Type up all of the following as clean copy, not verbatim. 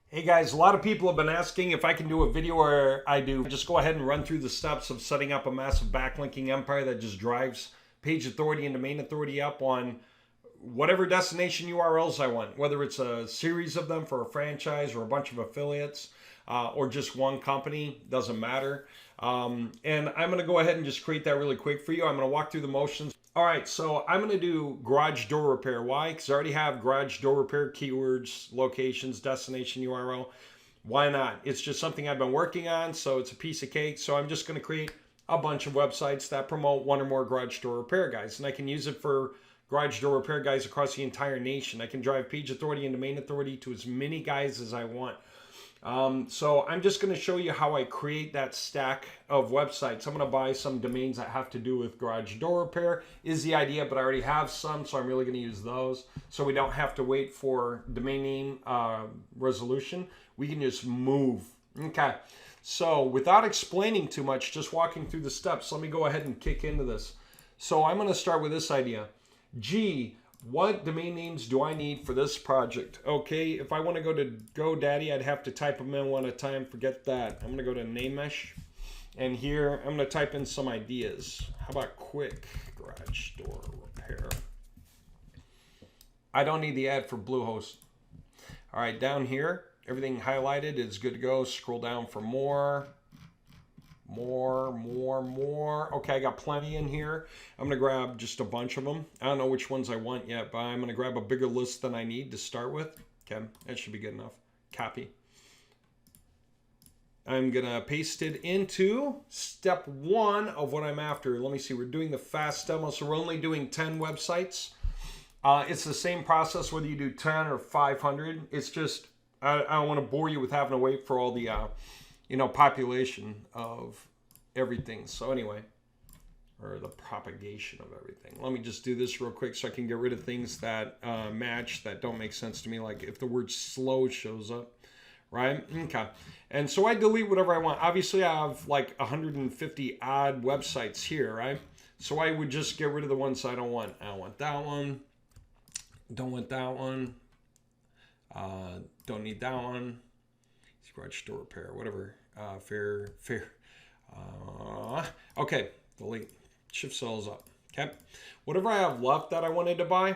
Hey guys, a lot of people have been asking if I can do a video where I do just go ahead and run through the steps of setting up a massive backlinking empire that just drives page authority and domain authority up on whatever destination URLs I want, whether it's a series of them for a franchise or a bunch of affiliates or just one company, doesn't matter. And I'm going to go ahead and just create that really quick for you. I'm going to walk through the motions. All right, so I'm going to do garage door repair. Why? Because I already have garage door repair keywords, locations, destination URL. Why not? It's just something I've been working on, so it's a piece of cake. So I'm just going to create a bunch of websites that promote one or more garage door repair guys. And I can use it for garage door repair guys across the entire nation. I can drive page authority and domain authority to as many guys as I want. So I'm just going to show you how I create that stack of websites. I'm going to buy some domains that have to do with garage door repair is the idea, but I already have some, so I'm really going to use those. So we don't have to wait for domain name resolution. We can just move. Okay. So without explaining too much, just walking through the steps, let me go ahead and kick into this. So I'm going to start with this idea. What domain names do I need for this project? Okay, if I want to go to GoDaddy, I'd have to type them in one at a time. Forget that. I'm going to go to NameMesh. And here, I'm going to type in some ideas. How about quick garage door repair? I don't need the ad for Bluehost. All right, down here, everything highlighted is good to go. Scroll down for more. More. Okay, I got plenty in here. I'm going to grab just a bunch of them. I don't know which ones I want yet, but I'm going to grab a bigger list than I need to start with. Okay, that should be good enough. Copy. I'm going to paste it into step 1 of what I'm after. Let me see. We're doing the fast demo, so we're only doing 10 websites. It's the same process whether you do 10 or 500. It's just, I don't want to bore you with having to wait for all the population of everything. So anyway, or the propagation of everything. Let me just do this real quick so I can get rid of things that match that don't make sense to me. Like if the word slow shows up, right? Okay. And so I delete whatever I want. Obviously I have like 150 odd websites here, right? So I would just get rid of the ones I don't want. I don't want that one. Don't want that one. Don't need that one. Garage door repair, whatever. Fair. Okay, delete. Shift cells up. Okay. Whatever I have left that I wanted to buy,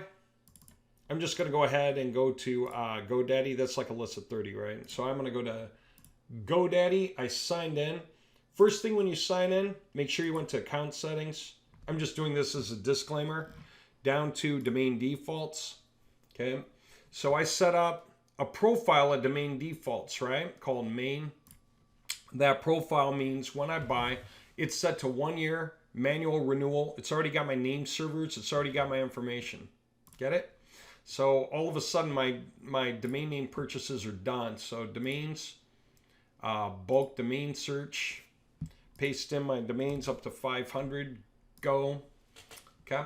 I'm just going to go ahead and go to GoDaddy. That's like a list of 30, right? So I'm going to go to GoDaddy. I signed in. First thing when you sign in, make sure you went to account settings. I'm just doing this as a disclaimer. Down to domain defaults. Okay. So I set up a profile of domain defaults, right? Called main. That profile means when I buy, it's set to 1 year manual renewal. It's already got my name servers. It's already got my information. Get it? So all of a sudden my domain name purchases are done. So domains, bulk domain search, paste in my domains up to 500, go. Okay.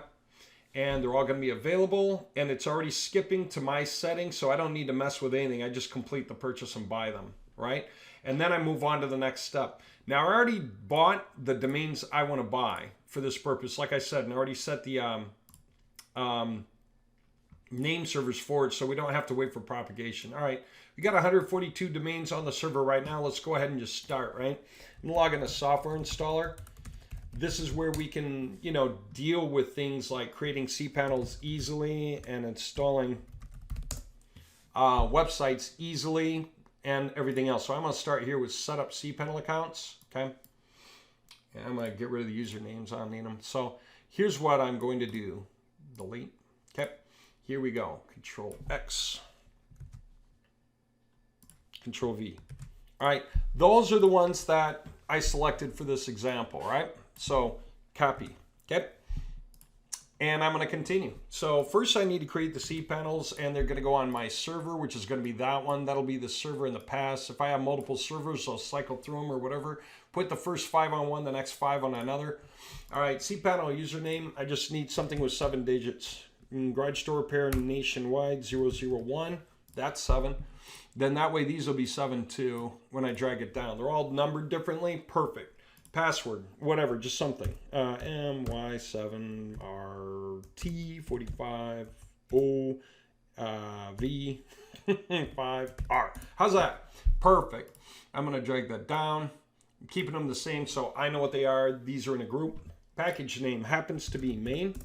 And they're all going to be available, and it's already skipping to my settings, so I don't need to mess with anything. I just complete the purchase and buy them, right? And then I move on to the next step. Now, I already bought the domains I want to buy for this purpose. Like I said, and I already set the name servers for it, so we don't have to wait for propagation. All right, we got 142 domains on the server right now. Let's go ahead and just start, right? I'm log into software installer. This is where we can, deal with things like creating cPanels easily and installing websites easily and everything else. So I'm going to start here with set up cPanel accounts. Okay. And I'm going to get rid of the usernames. I don't need them. So here's what I'm going to do. Delete. Okay. Here we go. Control X. Control V. All right. Those are the ones that I selected for this example, right? So copy, okay? And I'm going to continue. So first I need to create the cPanels, and they're going to go on my server, which is going to be that one. That'll be the server in the past. If I have multiple servers, I'll cycle through them or whatever. Put the first 5 on one, the next 5 on another. All right, cPanel username. I just need something with 7 digits. Garage door repair nationwide 001. That's 7. Then that way these will be 7 too when I drag it down. They're all numbered differently. Perfect. Password, whatever, just something. MY7RT45O V5R. How's that? Perfect. I'm going to drag that down. I'm keeping them the same so I know what they are. These are in a group. Package name happens to be main.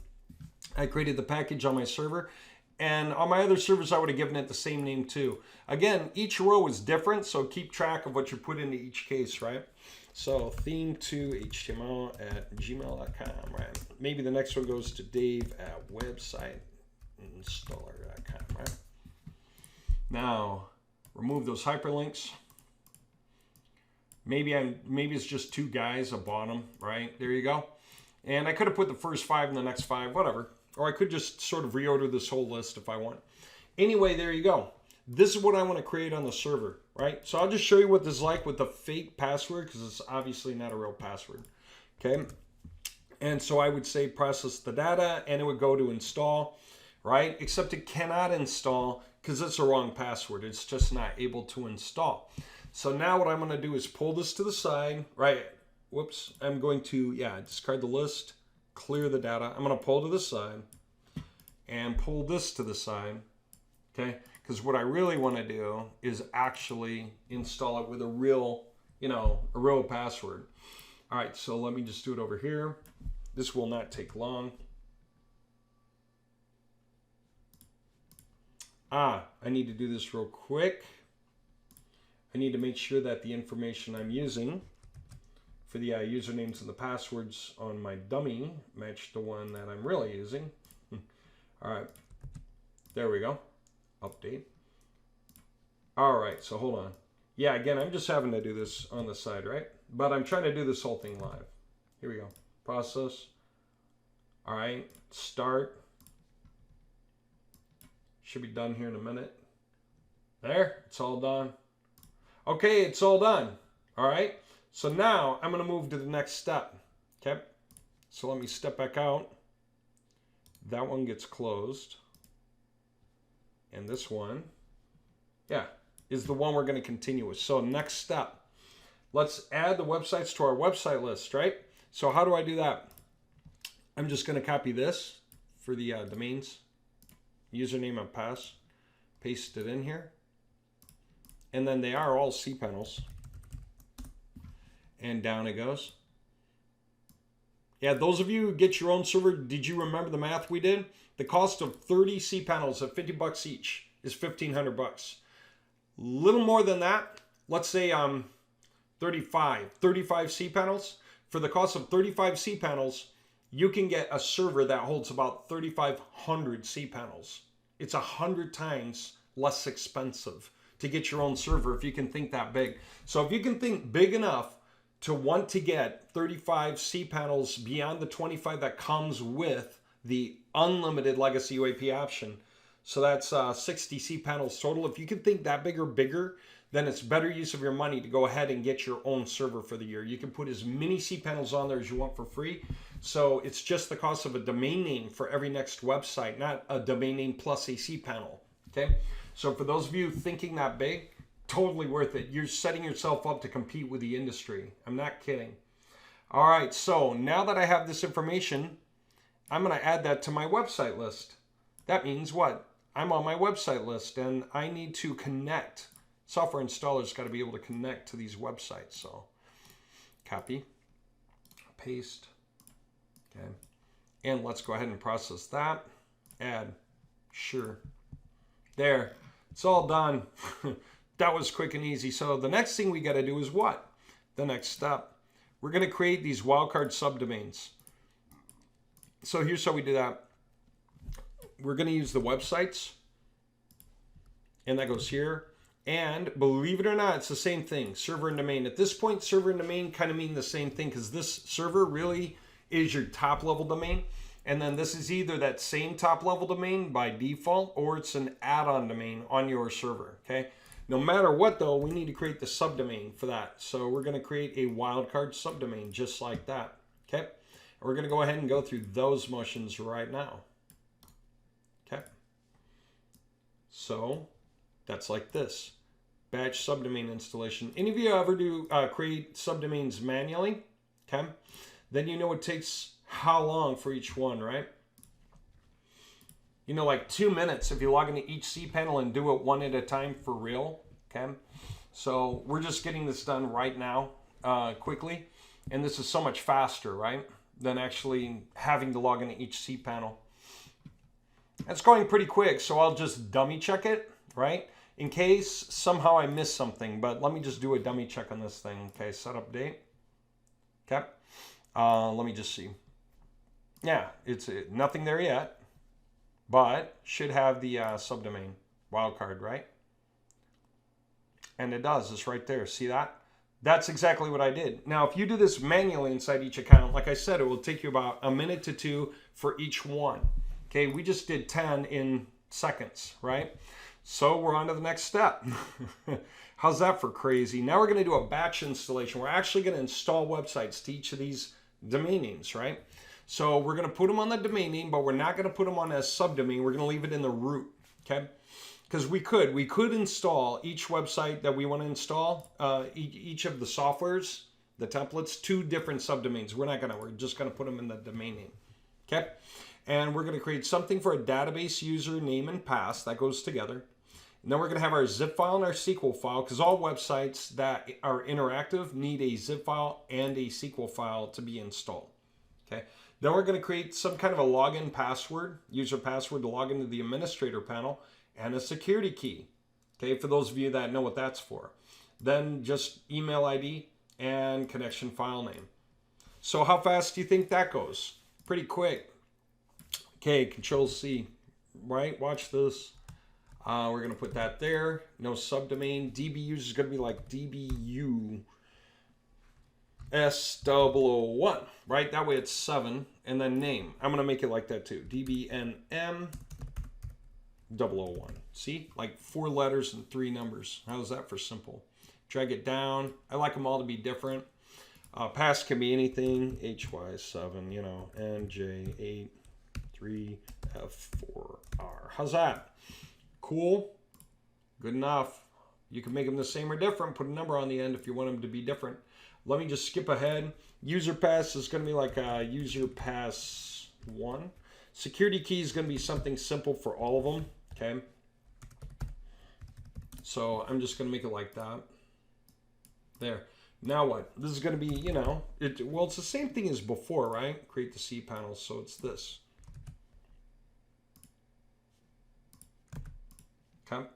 I created the package on my server. And on my other servers, I would have given it the same name too. Again, each row is different, so keep track of what you put into each case, right? So theme2html@gmail.com, right? Maybe the next one goes to dave@websiteinstaller.com, right? Now, remove those hyperlinks. Maybe it's just two guys, a bottom, right? There you go. And I could have put the first 5 and the next 5, whatever. Or I could just sort of reorder this whole list if I want. Anyway, there you go. This is what I want to create on the server, right? So I'll just show you what this is like with the fake password because it's obviously not a real password, okay? And so I would say process the data and it would go to install, right? Except it cannot install because it's a wrong password. It's just not able to install. So now what I'm going to do is pull this to the side, right? Whoops. I'm going to, discard the list, clear the data. I'm going to pull to the side and pull this to the side, okay? Because what I really want to do is actually install it with a real, a real password. All right, so let me just do it over here. This will not take long. I need to do this real quick. I need to make sure that the information I'm using for the usernames and the passwords on my dummy match the one that I'm really using. All right, there we go. Update. All right, so hold on. Yeah, again, I'm just having to do this on the side, right? But I'm trying to do this whole thing live. Here we go. Process. All right, start. Should be done here in a minute. There, it's all done. Okay, it's all done. All right, so now I'm going to move to the next step. Okay, so let me step back out. That one gets closed. And this one, is the one we're going to continue with. So next step, let's add the websites to our website list, right? So how do I do that? I'm just going to copy this for the domains, username and pass, paste it in here. And then they are all cPanels. And down it goes. Yeah, those of you who get your own server, did you remember the math we did? The cost of 30 cPanels at $50 each is $1,500. Little more than that, let's say 35 cPanels. For the cost of 35 cPanels, you can get a server that holds about 3,500 cPanels. It's 100 times less expensive to get your own server if you can think that big. So if you can think big enough to want to get 35 cPanels beyond the 25 that comes with the unlimited legacy UAP option, so that's 60 cPanels total. If you can think that big or bigger, then it's better use of your money to go ahead and get your own server for the year. You can put as many cPanels on there as you want for free. So it's just the cost of a domain name for every next website, not a domain name plus a cPanel, okay? So for those of you thinking that big, totally worth it. You're setting yourself up to compete with the industry. I'm not kidding. All right, so now that I have this information, I'm going to add that to my website list. That means what? I'm on my website list and I need to connect. Software installers got to be able to connect to these websites. So copy, paste, okay. And let's go ahead and process that. Add, sure. There, it's all done. That was quick and easy. So the next thing we got to do is what? The next step. We're going to create these wildcard subdomains. So here's how we do that. We're going to use the websites. And that goes here. And believe it or not, it's the same thing. Server and domain. At this point, server and domain kind of mean the same thing because this server really is your top level domain. And then this is either that same top level domain by default or it's an add-on domain on your server, okay? No matter what though, we need to create the subdomain for that. So we're gonna create a wildcard subdomain just like that, okay? And we're gonna go ahead and go through those motions right now, okay? So that's like this, batch subdomain installation. Any of you ever do create subdomains manually, okay? Then you know it takes how long for each one, right? you know, like 2 minutes if you log into each cPanel and do it one at a time for real. Okay, so we're just getting this done right now, quickly, and this is so much faster, right, than actually having to log into each cPanel. It's going pretty quick, so I'll just dummy check it, right, in case somehow I miss something. But let me just do a dummy check on this thing. Okay, setup date. Okay, let me just see. Yeah, it's nothing there yet, but should have the subdomain wildcard, right? And it does. It's right there. See that? That's exactly what I did. Now, if you do this manually inside each account, like I said, it will take you about a minute to 2 for each one. Okay, we just did 10 in seconds, right? So we're on to the next step. How's that for crazy? Now we're going to do a batch installation. We're actually going to install websites to each of these domain names, right? So we're going to put them on the domain name, but we're not going to put them on as subdomain. We're going to leave it in the root, okay? Because we could install each website that we want to install, each of the softwares, the templates, 2 different subdomains. We're just going to put them in the domain name, okay? And we're going to create something for a database user name and pass that goes together. And then we're going to have our zip file and our SQL file, because all websites that are interactive need a zip file and a SQL file to be installed, okay? Then we're going to create some kind of a login password, user password to log into the administrator panel, and a security key, okay, for those of you that know what that's for. Then just email ID and connection file name. So how fast do you think that goes? Pretty quick. Okay, Control C, right? Watch this. We're going to put that there. No subdomain. DBU is going to be like DBU S001, right? That way it's 7. And then name. I'm going to make it like that too. DBNM 001. See, like 4 letters and 3 numbers. How's that for simple? Drag it down. I like them all to be different. Pass can be anything. HY7, you know, NJ83F4R. How's that? Cool. Good enough. You can make them the same or different. Put a number on the end if you want them to be different. Let me just skip ahead. User pass is going to be like user pass 1. Security key is going to be something simple for all of them. Okay, so I'm just going to make it like that. There. Now what? This is going to be, you know, well, it's the same thing as before, right? Create the cPanel, so it's this. Okay.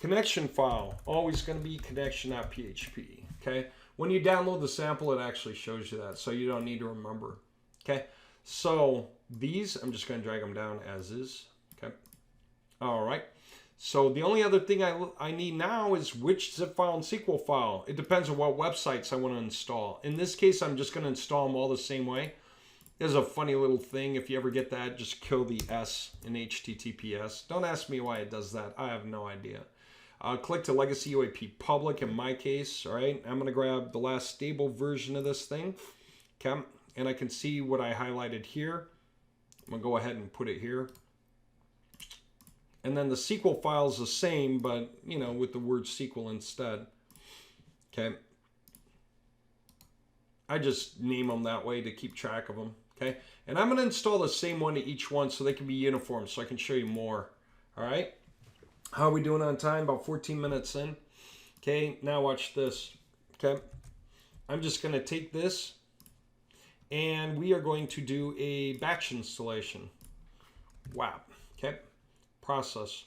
Connection file, always going to be connection.php. Okay. When you download the sample, it actually shows you that, so you don't need to remember. Okay. So these, I'm just going to drag them down as is. Okay. All right. So the only other thing I need now is which zip file and SQL file. It depends on what websites I want to install. In this case, I'm just going to install them all the same way. There's a funny little thing. If you ever get that, just kill the S in HTTPS. Don't ask me why it does that. I have no idea. Click to Legacy UAP Public in my case. All right. I'm going to grab the last stable version of this thing. Okay. And I can see what I highlighted here. I'm going to go ahead and put it here. And then the SQL file is the same, but, you know, with the word SQL instead. Okay. I just name them that way to keep track of them. Okay. And I'm going to install the same one to each one so they can be uniform so I can show you more. All right. How are we doing on time? About 14 minutes in. Okay. Now watch this. Okay. I'm just going to take this and we are going to do a batch installation. Wow. Okay. Process.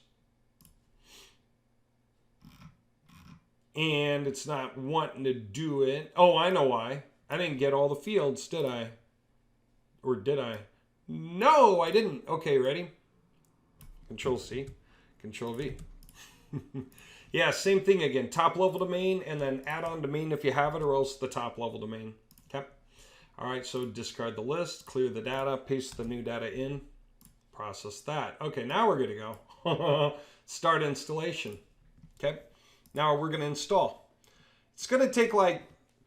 And it's not wanting to do it. Oh, I know why. I didn't get all the fields, did I? Or did I? No, I didn't. Okay, ready? Control C, Control V. Yeah, same thing again. Top level domain and then add-on domain if you have it, or else the top level domain. Okay. All right, so discard the list, clear the data, paste the new data in. Process that. Okay, now we're good to go. Start installation. Okay, now we're going to install. It's going to take like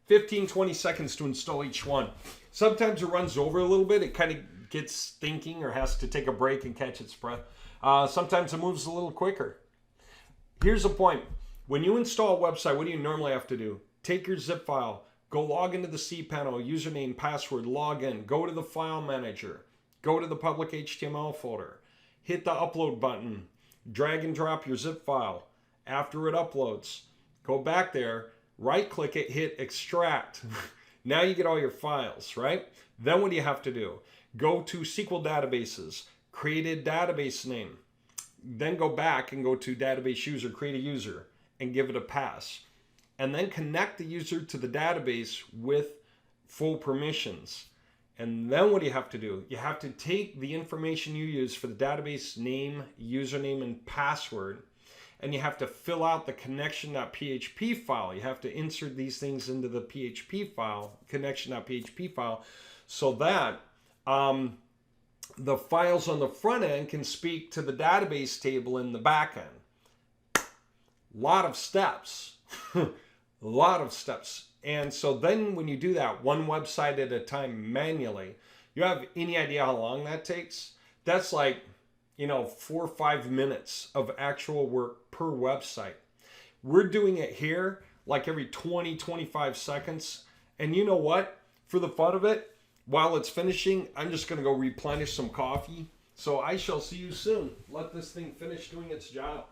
15-20 seconds to install each one. Sometimes it runs over a little bit. It kind of gets thinking or has to take a break and catch its breath. Sometimes it moves a little quicker. Here's the point. When you install a website, what do you normally have to do? Take your zip file, go log into the cPanel, username, password, log in, go to the file manager. Go to the public HTML folder. hit the upload button, drag and drop your zip file. After it uploads, go back there, right click it, hit extract. Now you get all your files, right? Then what do you have to do? Go to SQL databases, create a database name. Then go back and go to database user, create a user, and give it a pass. And then connect the user to the database with full permissions. And then what do you have to do? You have to take the information you use for the database name, username, and password, and you have to fill out the connection.php file. You have to insert these things into the PHP file, connection.php file, so that the files on the front end can speak to the database table in the back end. Lot of steps. A lot of steps. And so then when you do that one website at a time manually, you have any idea how long that takes? That's like, 4 or 5 minutes of actual work per website. We're doing it here like every 20, 25 seconds. And you know what? For the fun of it, while it's finishing, I'm just going to go replenish some coffee. So I shall see you soon. Let this thing finish doing its job.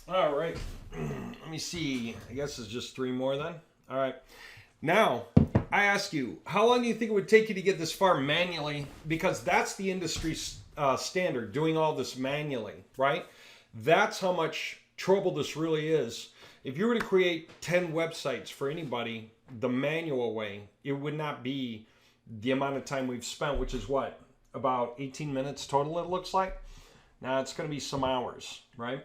All right, let me see. I guess it's just 3 more then. All right. Now, I ask you, how long do you think it would take you to get this far manually? Because that's the industry standard, doing all this manually, right? That's how much trouble this really is. If you were to create 10 websites for anybody the manual way, it would not be the amount of time we've spent, which is what? About 18 minutes total, it looks like. Now, it's going to be some hours, right?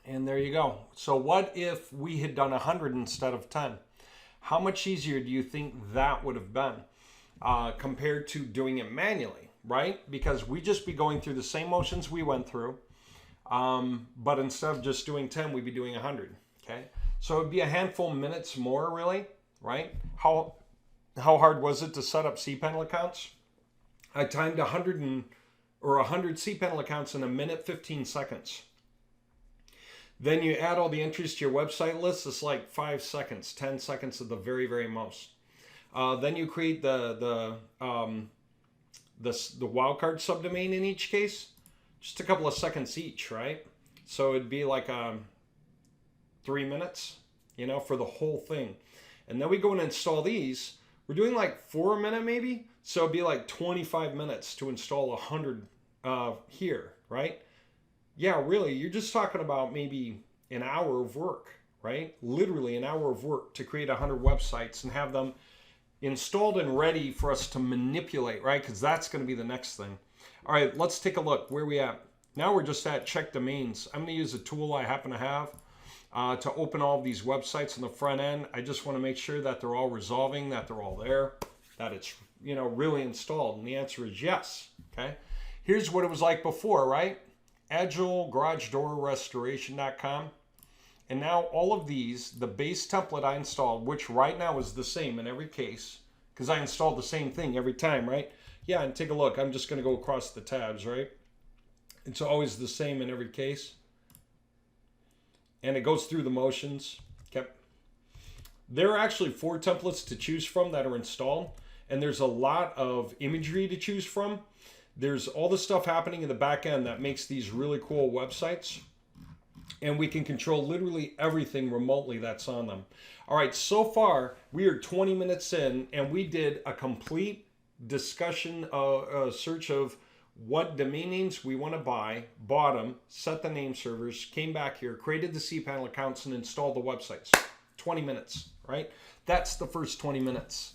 And there you go. So what if we had done 100 instead of 10? How much easier do you think that would have been compared to doing it manually, right? Because we'd just be going through the same motions we went through, but instead of just doing 10, we'd be doing 100, okay? So it'd be a handful of minutes more, really, right? How hard was it to set up cPanel accounts? I timed 100 cPanel accounts in 1minute 15 seconds. Then you add all the entries to your website list. It's like 5 seconds, 10 seconds at the very, very most. Then you create the wildcard subdomain in each case. Just a couple of seconds each, right? So it'd be like 3 minutes, for the whole thing. And then we go and install these. We're doing like 4 a minute maybe. So it'd be like 25 minutes to install 100 here, right? Yeah, really, you're just talking about maybe an hour of work, right? Literally an hour of work to create 100 websites and have them installed and ready for us to manipulate, right? Because that's going to be the next thing. All right, let's take a look. Where are we at? Now we're just at check domains. I'm going to use a tool I happen to have to open all of these websites on the front end. I just want to make sure that they're all resolving, that they're all there, that it's, really installed. And the answer is yes, okay? Here's what it was like before, right? AgileGarageDoorRestoration.com. And now all of these, the base template I installed, which right now is the same in every case, because I installed the same thing every time, right? Yeah, and take a look. I'm just going to go across the tabs, right? It's always the same in every case. And it goes through the motions. Okay. There are actually 4 templates to choose from that are installed. And there's a lot of imagery to choose from. There's all the stuff happening in the back end that makes these really cool websites. And we can control literally everything remotely that's on them. All right, so far we are 20 minutes in and we did a complete discussion, search of what domain names we want to buy, bought them, set the name servers, came back here, created the cPanel accounts and installed the websites. 20 minutes, right? That's the first 20 minutes.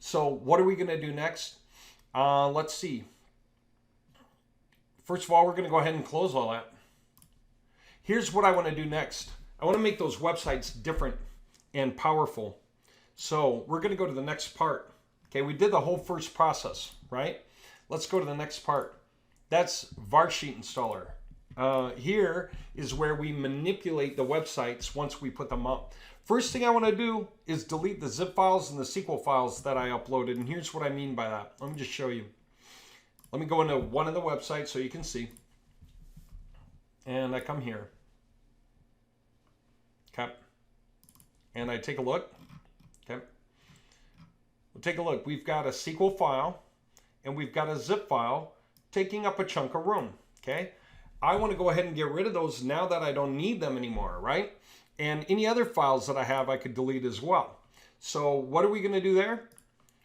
So what are we going to do next? Let's see. First of all, we're going to go ahead and close all that. Here's what I want to do next. I want to make those websites different and powerful. So we're going to go to the next part. Okay, we did the whole first process, right? Let's go to the next part. That's Varsheet installer. Here is where we manipulate the websites once we put them up. First thing I want to do is delete the zip files and the SQL files that I uploaded. And here's what I mean by that. Let me just show you. Let me go into one of the websites so you can see. And I come here. Okay. And I take a look. Okay. We'll take a look. We've got a SQL file and we've got a zip file taking up a chunk of room. Okay. I want to go ahead and get rid of those now that I don't need them anymore, right? And any other files that I have, I could delete as well. So what are we going to do there?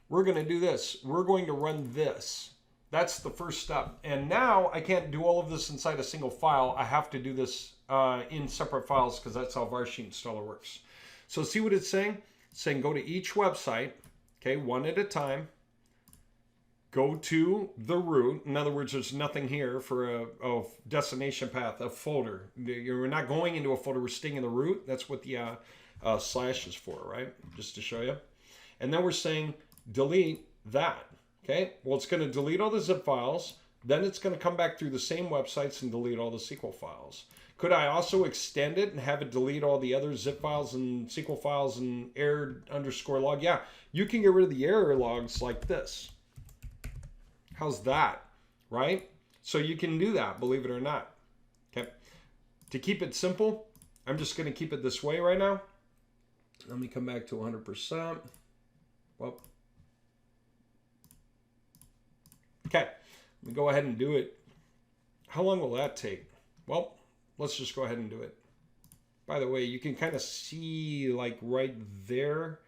We're going to do this. We're going to run this. That's the first step. And now I can't do all of this inside a single file. I have to do this in separate files because that's how Varsheet installer works. So see what it's saying? It's saying go to each website, okay, one at a time. Go to the root. In other words, there's nothing here for a destination path, a folder. You're not going into a folder. We're staying in the root. That's what the slash is for, right? Just to show you. And then we're saying delete that. Okay. Well, it's going to delete all the zip files. Then it's going to come back through the same websites and delete all the SQL files. Could I also extend it and have it delete all the other zip files and SQL files and error_log? Yeah, you can get rid of the error logs like this. How's that, right? So you can do that, believe it or not. Okay. To keep it simple, I'm just going to keep it this way right now. Let me come back to 100%. Well, okay. Let me go ahead and do it. How long will that take? Well, let's just go ahead and do it. By the way, you can kind of see like right there,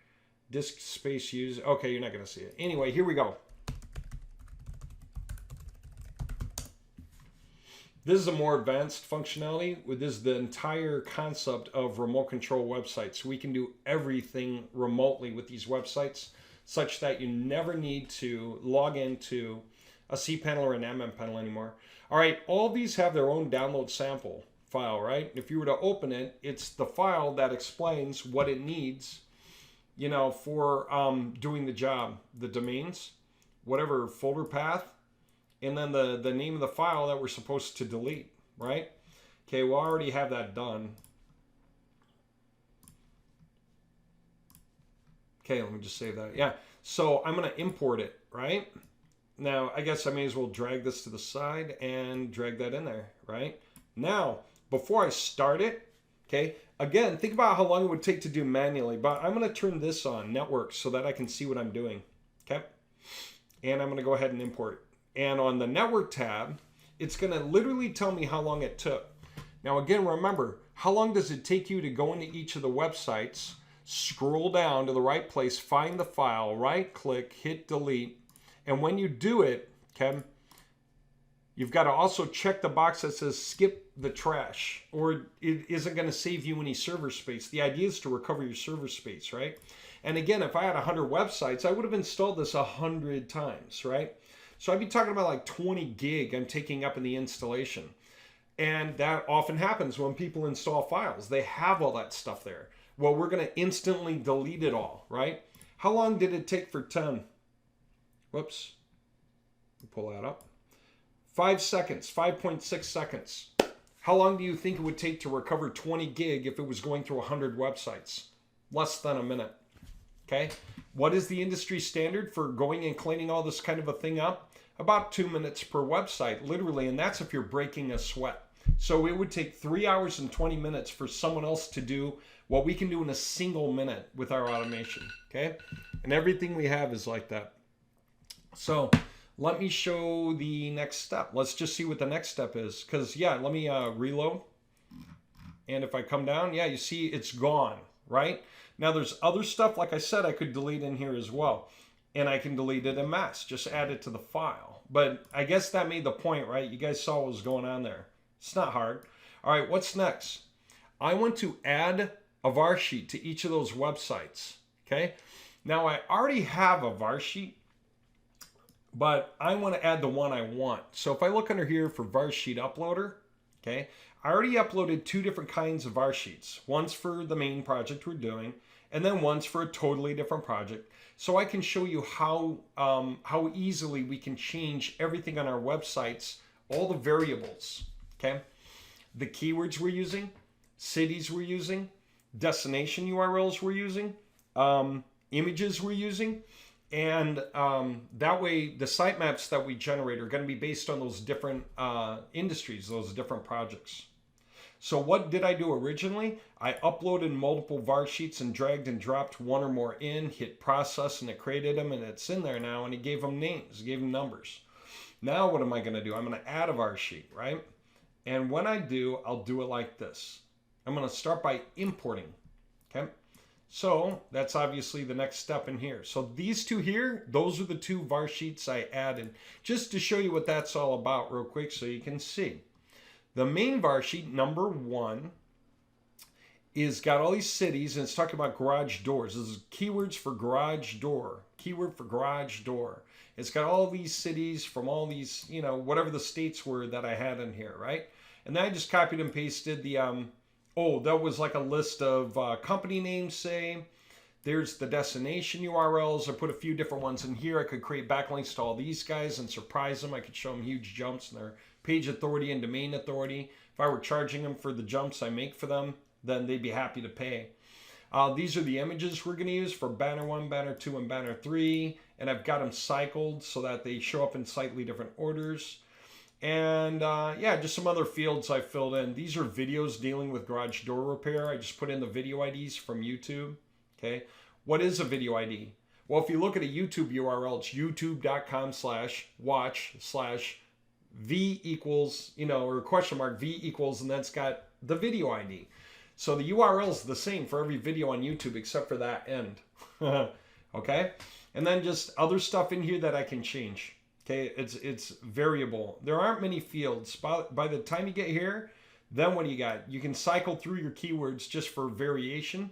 disk space used. Okay, you're not going to see it. Anyway, here we go. This is a more advanced functionality. This is the entire concept of remote control websites. We can do everything remotely with these websites such that you never need to log into a cPanel or an mmPanel anymore. All right, all these have their own download sample file, right? If you were to open it, it's the file that explains what it needs, you know, for doing the job, the domains, whatever folder path, and then the name of the file that we're supposed to delete, right? Okay, we'll already have that done. Okay, let me just save that. Yeah, so I'm going to import it, right? Now, I guess I may as well drag this to the side and drag that in there, right? Now, before I start it, okay, again, think about how long it would take to do manually, but I'm going to turn this on, network, so that I can see what I'm doing, okay? And I'm going to go ahead and import. And on the network tab, it's going to literally tell me how long it took. Now, again, remember, how long does it take you to go into each of the websites, scroll down to the right place, find the file, right-click, hit delete, and when you do it, okay, you've got to also check the box that says skip the trash, or it isn't going to save you any server space. The idea is to recover your server space, right? And again, if I had 100 websites, I would have installed this 100 times, right? So I'd be talking about like 20 gig I'm taking up in the installation. And that often happens when people install files. They have all that stuff there. Well, we're going to instantly delete it all, right? How long did it take for 10? Whoops. Pull that up. 5 seconds, 5.6 seconds. How long do you think it would take to recover 20 gig if it was going through 100 websites? Less than a minute. Okay. What is the industry standard for going and cleaning all this kind of a thing up? About 2 minutes per website, literally, and that's if you're breaking a sweat. So it would take 3 hours and 20 minutes for someone else to do what we can do in a single minute with our automation, okay? And everything we have is like that. So let me show the next step. Let's just see what the next step is. Because, yeah, let me reload. And if I come down, yeah, you see it's gone, right? Now, there's other stuff, like I said, I could delete in here as well. And I can delete it en masse, just add it to the file. But I guess that made the point, right? You guys saw what was going on there. It's not hard. All right, what's next? I want to add a var sheet to each of those websites, okay? Now, I already have a var sheet but I want to add the one I want. So if I look under here for var sheet uploader, okay, I already uploaded two different kinds of var sheets. One's for the main project we're doing, and then one's for a totally different project. So I can show you how easily we can change everything on our websites, all the variables, okay? The keywords we're using, cities we're using, destination URLs we're using, images we're using, and that way the sitemaps that we generate are going to be based on those different industries, those different projects. So what did I do originally? I uploaded multiple var sheets and dragged and dropped one or more in, hit process, and it created them, and it's in there now, and it gave them names, gave them numbers. Now what am I going to do? I'm going to add a var sheet, right? And when I do, I'll do it like this. I'm going to start by importing, okay? So that's obviously the next step in here. So these two here, those are the two var sheets I added, just to show you what that's all about real quick so you can see. The main var sheet, number 1, is got all these cities, and it's talking about garage doors. This is keywords for garage door, keyword for garage door. It's got all these cities from all these, you know, whatever the states were that I had in here, right? And then I just copied and pasted the, that was like a list of company names, say. There's the destination URLs. I put a few different ones in here. I could create backlinks to all these guys and surprise them. I could show them huge jumps in their page authority and domain authority. If I were charging them for the jumps I make for them, then they'd be happy to pay. These are the images we're going to use for banner 1, banner 2, and banner 3. And I've got them cycled so that they show up in slightly different orders. And yeah, just some other fields I filled in. These are videos dealing with garage door repair. I just put in the video IDs from YouTube. Okay, what is a video ID? Well, if you look at a YouTube URL, it's youtube.com/watch/V equals, or question mark V equals, and that's got the video ID. So the URL is the same for every video on YouTube except for that end. Okay, and then just other stuff in here that I can change. Okay, it's variable. There aren't many fields. By the time you get here, then what do you got? You can cycle through your keywords just for variation,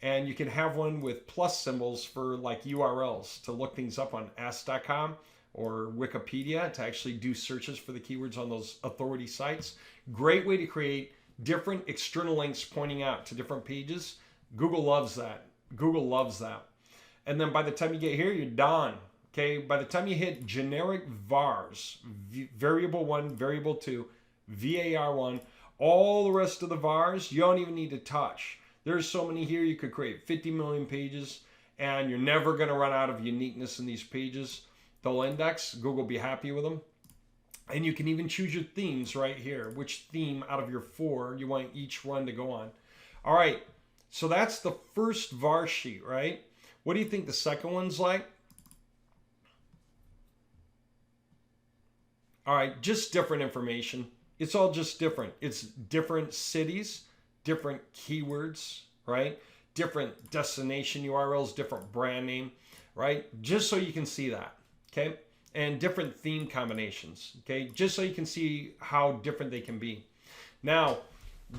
and you can have one with plus symbols for like URLs to look things up on ask.com or Wikipedia to actually do searches for the keywords on those authority sites. Great way to create different external links pointing out to different pages. Google loves that. Google loves that. And then by the time you get here, you're done. Okay, by the time you hit generic vars, variable 1, variable 2, var1, all the rest of the vars, you don't even need to touch. There's so many here, you could create 50 million pages, and you're never going to run out of uniqueness in these pages. They'll index, Google will be happy with them. And you can even choose your themes right here, which theme out of your 4 you want each one to go on. All right, so that's the first var sheet, right? What do you think the second one's like? All right, just different information. It's all just different. It's different cities, different keywords, right? Different destination URLs, different brand name, right? Just so you can see that, okay? And different theme combinations, okay? Just so you can see how different they can be. Now,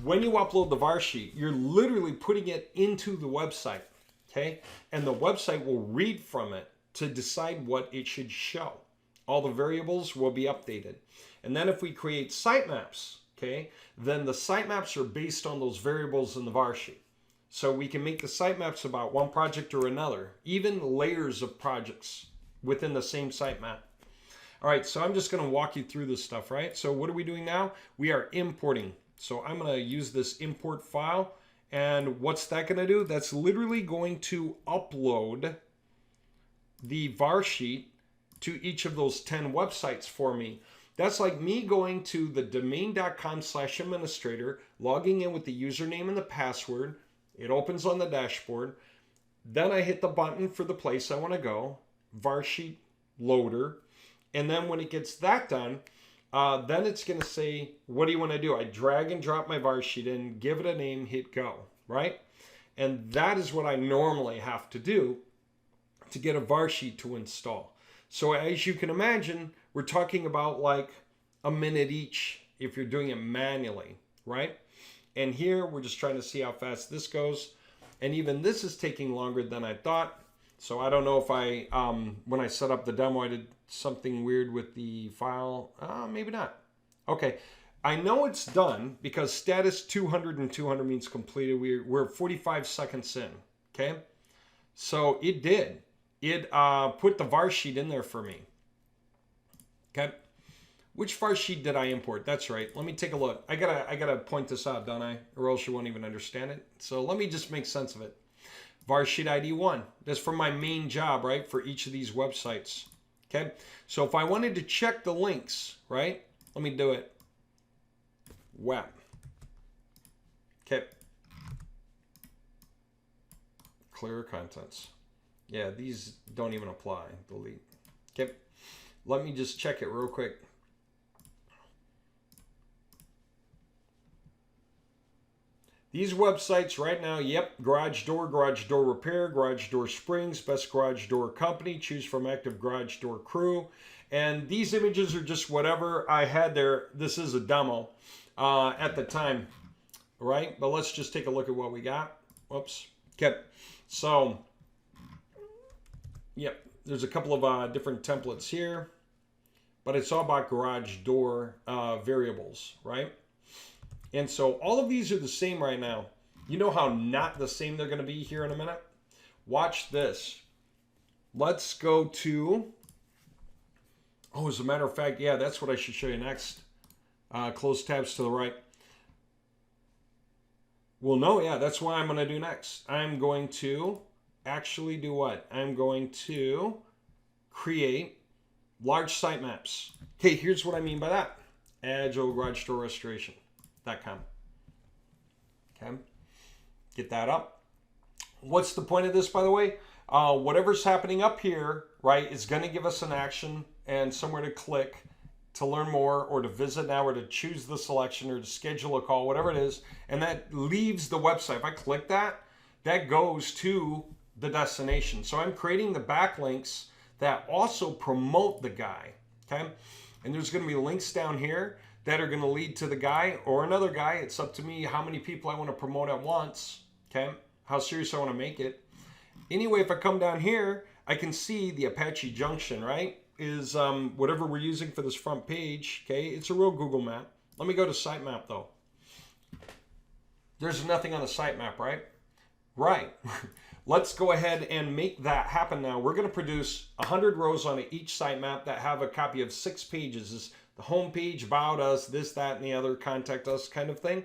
when you upload the var sheet, you're literally putting it into the website, okay? And the website will read from it to decide what it should show. All the variables will be updated. And then if we create sitemaps, okay, then the sitemaps are based on those variables in the var sheet. So we can make the sitemaps about one project or another, even layers of projects within the same sitemap. All right, so I'm just going to walk you through this stuff, right? So what are we doing now? We are importing. So I'm going to use this import file. And what's that going to do? That's literally going to upload the var sheet to each of those 10 websites for me. That's like me going to the domain.com/administrator, logging in with the username and the password. It opens on the dashboard. Then I hit the button for the place I want to go, var sheet loader. And then when it gets that done, then it's going to say, what do you want to do? I drag and drop my var sheet in, give it a name, hit go, right? And that is what I normally have to do to get a var sheet to install. So as you can imagine, we're talking about like a minute each if you're doing it manually, right? And here we're just trying to see how fast this goes. And even this is taking longer than I thought. So I don't know if I, when I set up the demo, I did something weird with the file. Maybe not. Okay. I know it's done because status 200 and 200 means completed. We're 45 seconds in. Okay. So it did. It put the var sheet in there for me. Okay. Which var sheet did I import? That's right. Let me take a look. I gotta point this out, don't I? Or else you won't even understand it. So let me just make sense of it. Var sheet ID 1. That's for my main job, right? For each of these websites. Okay. So if I wanted to check the links, right? Let me do it. Web. Okay. Clear contents. Yeah, these don't even apply. Delete. Okay. Let me just check it real quick. These websites right now, yep, garage door repair, garage door springs, best garage door company, choose from active garage door crew. And these images are just whatever I had there. This is a demo at the time, right? But let's just take a look at what we got. Whoops. Okay. So, yep, there's a couple of different templates here, but it's all about garage door variables, right? And so all of these are the same right now. You know how not the same they're going to be here in a minute? Watch this. Let's go to, oh, as a matter of fact, yeah, that's what I should show you next. Close tabs to the right. Well, no, yeah, that's what I'm going to do next. I'm going to actually do what? I'm going to create large sitemaps. Okay, here's what I mean by that. Agile Garage Door Restoration. Okay, get that up. What's the point of this, by the way? Whatever's happening up here, right, is going to give us an action and somewhere to click to learn more or to visit now or to choose the selection or to schedule a call, whatever it is. And that leaves the website. If I click that, that goes to the destination. So I'm creating the backlinks that also promote the guy. Okay, and there's going to be links down here that are going to lead to the guy or another guy. It's up to me how many people I want to promote at once. Okay, how serious I want to make it. Anyway, if I come down here, I can see the Apache Junction, right? Is whatever we're using for this front page. Okay, it's a real Google map. Let me go to sitemap though. There's nothing on the sitemap, right? Right. Let's go ahead and make that happen now. We're going to produce 100 rows on each sitemap that have a copy of 6 pages. Is the home page, about us, this, that, and the other, contact us kind of thing.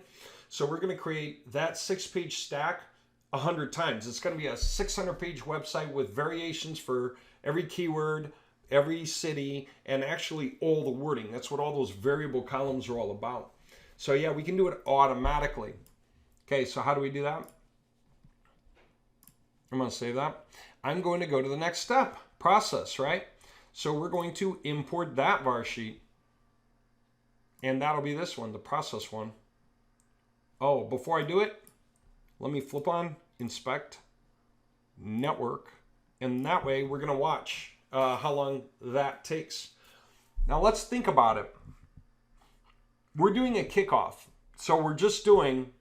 So we're going to create that 6-page stack 100 times. It's going to be a 600-page website with variations for every keyword, every city, and actually all the wording. That's what all those variable columns are all about. So yeah, we can do it automatically. Okay, so how do we do that? I'm going to save that. I'm going to go to the next step, process, right? So we're going to import that var sheet. And that'll be this one, the process one. Oh, before I do it, let me flip on inspect network. And that way we're going to watch how long that takes. Now let's think about it. We're doing a kickoff. So we're just doing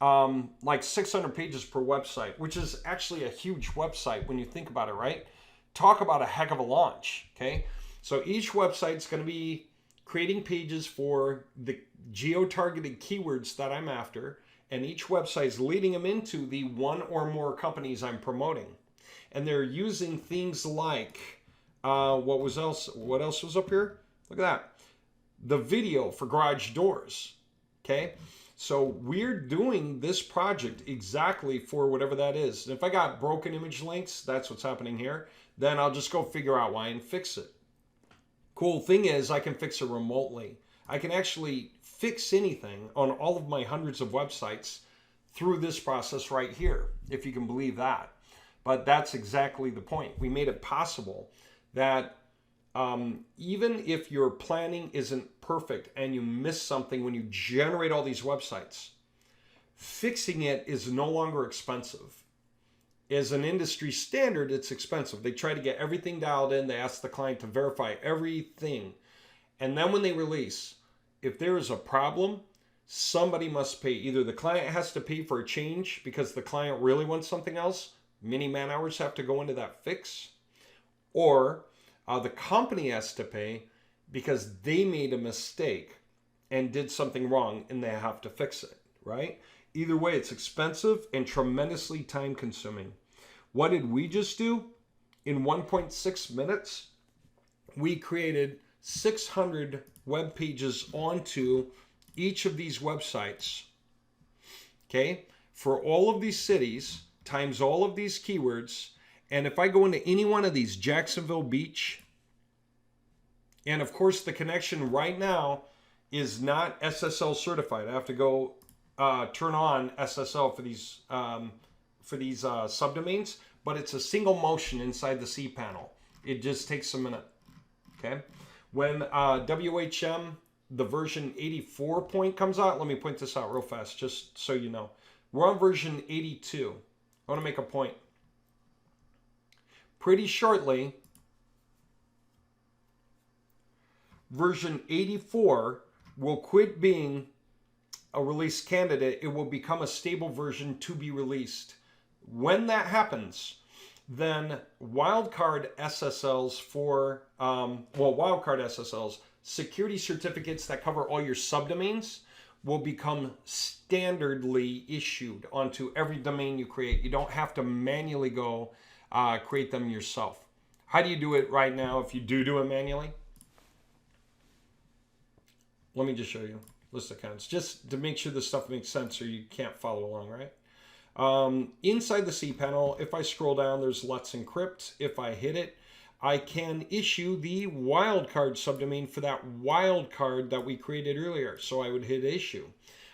like 600 pages per website, which is actually a huge website when you think about it, right? Talk about a heck of a launch, okay? So each website's going to be creating pages for the geo-targeted keywords that I'm after, and each website is leading them into the one or more companies I'm promoting. And they're using things like, what else was up here? Look at that. The video for garage doors, okay? So we're doing this project exactly for whatever that is. And if I got broken image links, that's what's happening here, then I'll just go figure out why and fix it. Cool thing is I can fix it remotely. I can actually fix anything on all of my hundreds of websites through this process right here, if you can believe that. But that's exactly the point. We made it possible that even if your planning isn't perfect and you miss something when you generate all these websites, fixing it is no longer expensive. As an industry standard, it's expensive. They try to get everything dialed in. They ask the client to verify everything. And then when they release, if there is a problem, somebody must pay. Either the client has to pay for a change because the client really wants something else, many man hours have to go into that fix, or the company has to pay because they made a mistake and did something wrong and they have to fix it, right? Either way, it's expensive and tremendously time consuming. What did we just do? In 1.6 minutes, we created 600 web pages onto each of these websites, okay? For all of these cities, times all of these keywords. And if I go into any one of these, Jacksonville Beach, and of course the connection right now is not SSL certified. I have to go turn on SSL for these subdomains, but it's a single motion inside the cPanel. It just takes a minute, okay? When WHM, the version 84 point comes out, let me point this out real fast, just so you know. We're on version 82. I want to make a point. Pretty shortly, version 84 will quit being a release candidate. It will become a stable version to be released. When that happens, then wildcard SSLs for, wildcard SSLs, security certificates that cover all your subdomains, will become standardly issued onto every domain you create. You don't have to manually go create them yourself. How do you do it right now if you do it manually? Let me just show you. List of accounts, just to make sure this stuff makes sense or you can't follow along, right? Inside the cPanel, if I scroll down, there's Let's Encrypt. If I hit it, I can issue the wildcard subdomain for that wildcard that we created earlier. So I would hit issue.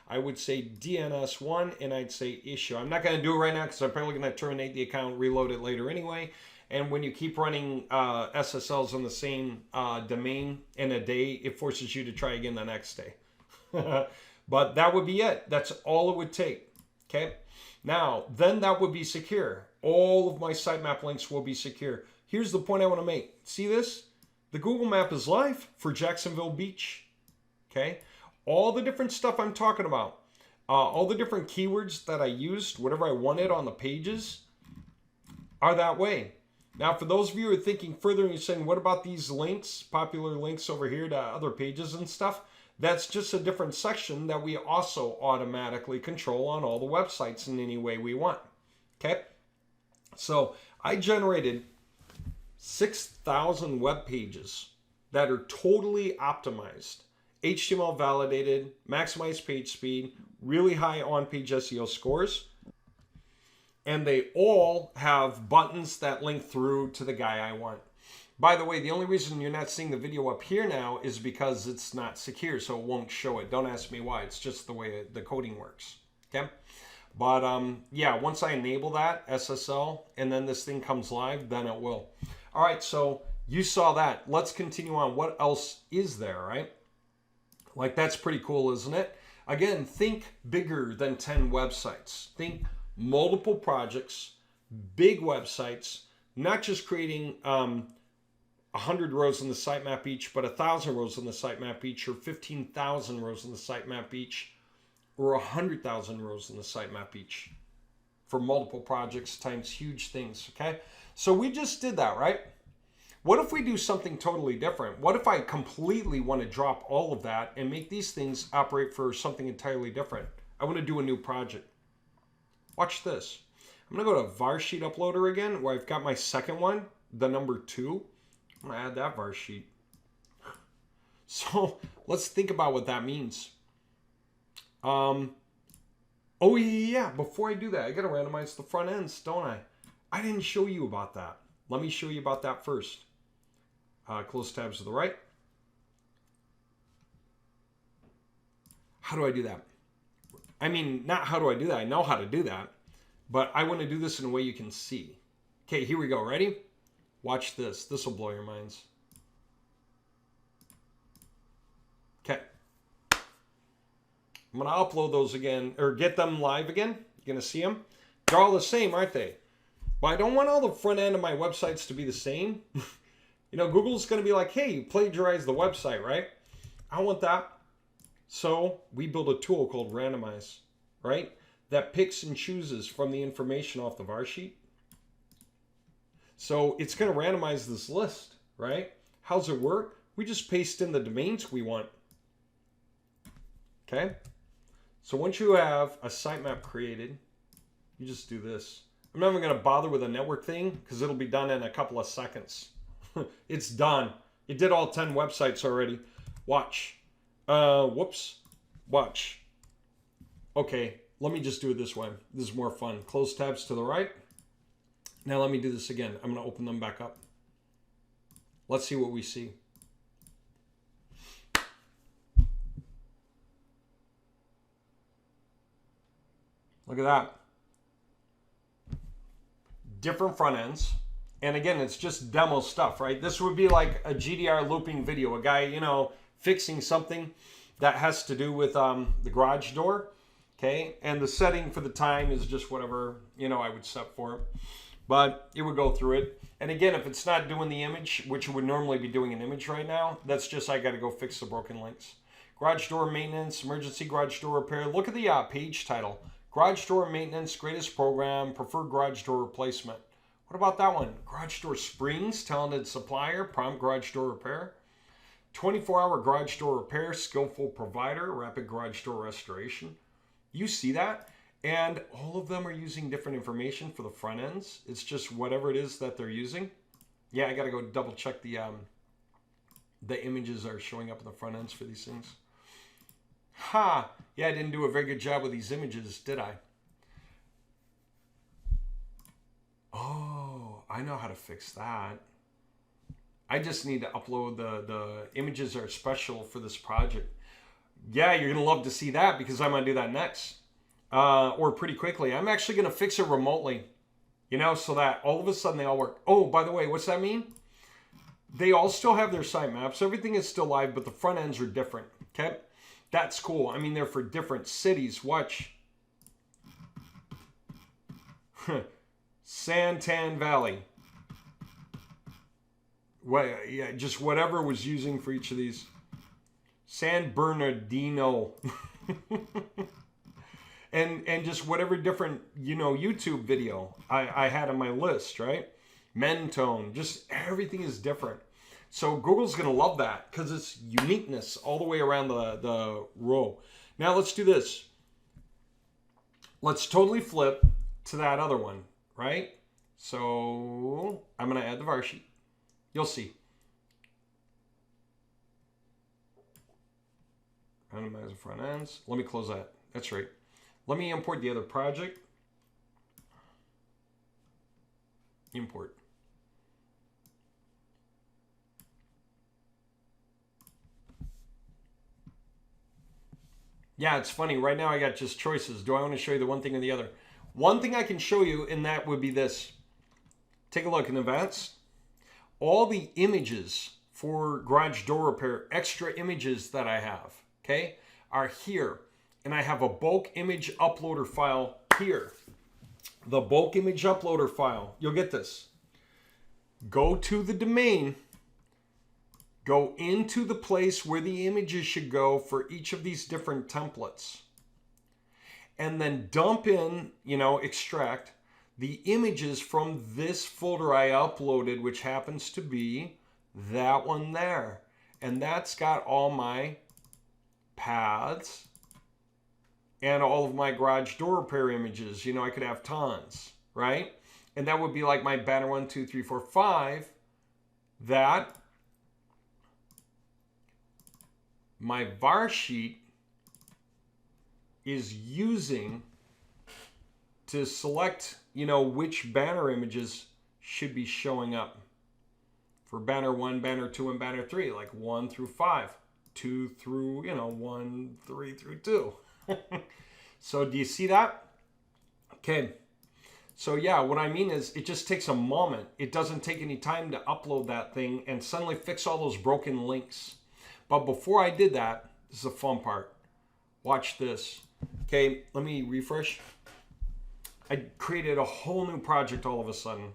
I would say DNS1 and I'd say issue. I'm not going to do it right now because I'm probably going to terminate the account, reload it later anyway. And when you keep running SSLs on the same domain in a day, it forces you to try again the next day. But that would be it. That's all it would take. Okay. Now, then that would be secure. All of my sitemap links will be secure. Here's the point I want to make. See this? The Google map is live for Jacksonville Beach. Okay. All the different stuff I'm talking about, all the different keywords that I used, whatever I wanted on the pages, are that way. Now, for those of you who are thinking further and you're saying, what about these links, popular links over here to other pages and stuff? That's just a different section that we also automatically control on all the websites in any way we want. Okay? So I generated 6,000 web pages that are totally optimized, HTML validated, maximized page speed, really high on-page SEO scores. And they all have buttons that link through to the guy I want. By the way, the only reason you're not seeing the video up here now is because it's not secure, so it won't show it. Don't ask me why. It's just the way the coding works. Okay? But yeah, once I enable that SSL and then this thing comes live, then it will. All right, so you saw that. Let's continue on. What else is there, right? Like, that's pretty cool, isn't it? Again, think bigger than 10 websites. Think multiple projects, big websites, not just creating 100 rows in the sitemap each, but 1,000 rows in the sitemap each, or 15,000 rows in the sitemap each, or 100,000 rows in the sitemap each for multiple projects times huge things, okay? So we just did that, right? What if we do something totally different? What if I completely want to drop all of that and make these things operate for something entirely different? I want to do a new project. Watch this. I'm going to go to Varsheet Uploader again, where I've got my second one, the number 2. I'm going to add that Varsheet. So let's think about what that means. Oh yeah, before I do that, I got to randomize the front ends, don't I? I didn't show you about that. Let me show you about that first. Close tabs to the right. How do I do that? I mean, not how do I do that. I know how to do that. But I want to do this in a way you can see. Okay, here we go. Ready? Watch this. This will blow your minds. Okay. I'm going to upload those again, or get them live again. You're going to see them. They're all the same, aren't they? But I don't want all the front end of my websites to be the same. You know, Google's going to be like, hey, you plagiarized the website, right? I don't want that. So we build a tool called Randomize, right? That picks and chooses from the information off the Varsheet. So it's going to randomize this list, right? How's it work? We just paste in the domains we want. Okay. So once you have a sitemap created, you just do this. I'm not even going to bother with a network thing because it'll be done in a couple of seconds. It's done. It did all 10 websites already. Watch. Whoops. Watch. Okay, let me just do it this way. This is more fun. Close tabs to the right. Now let me do this again. I'm going to open them back up. Let's see what we see. Look at that. Different front ends. And again, it's just demo stuff, right? This would be like a GDR looping video. A guy, you know, fixing something that has to do with the garage door. Okay. And the setting for the time is just whatever, you know, I would set for it. But it would go through it. And again, if it's not doing the image, which it would normally be doing an image right now, that's just I got to go fix the broken links. Garage door maintenance, emergency garage door repair. Look at the page title. Garage door maintenance, greatest program, preferred garage door replacement. What about that one? Garage door springs, talented supplier, prompt garage door repair. 24-hour garage door repair, skillful provider, rapid garage door restoration. You see that? And all of them are using different information for the front ends. It's just whatever it is that they're using. Yeah, I got to go double check the images are showing up in the front ends for these things. Ha! Yeah, I didn't do a very good job with these images, did I? Oh, I know how to fix that. I just need to upload the images are special for this project. Yeah, you're going to love to see that because I'm going to do that next. Or pretty quickly. I'm actually going to fix it remotely, you know, so that all of a sudden they all work. Oh, by the way, what's that mean? They all still have their sitemaps. Everything is still live, but the front ends are different. Okay. That's cool. I mean, they're for different cities. Watch. Santan Valley. Well, yeah, just whatever was using for each of these. San Bernardino. and just whatever different, you know, YouTube video I had on my list, right? Mentone. Just everything is different. So Google's going to love that because it's uniqueness all the way around the row. Now let's do this. Let's totally flip to that other one, right? So I'm going to add the var sheet. You'll see. Randomize the front ends. Let me close that. That's right. Let me import the other project. Import. Yeah, it's funny. Right now I got just choices. Do I want to show you the one thing or the other? One thing I can show you, and that would be this. Take a look in advance. All the images for garage door repair, extra images that I have, okay, are here. And I have a bulk image uploader file here. The bulk image uploader file. You'll get this. Go to the domain. Go into the place where the images should go for each of these different templates. And then dump in, you know, extract the images from this folder I uploaded, which happens to be that one there. And that's got all my paths and all of my garage door repair images. You know, I could have tons, right? And that would be like my banner 1, 2, 3, 4, 5. That my var sheet is using to select, you know, which banner images should be showing up for banner 1, banner 2, and banner 3, like 1 through 5, 2 through, you know, 1, 3 through 2. So do you see that? Okay. So yeah, what I mean is it just takes a moment. It doesn't take any time to upload that thing and suddenly fix all those broken links. But before I did that, this is the fun part. Watch this. Okay, let me refresh. I created a whole new project all of a sudden.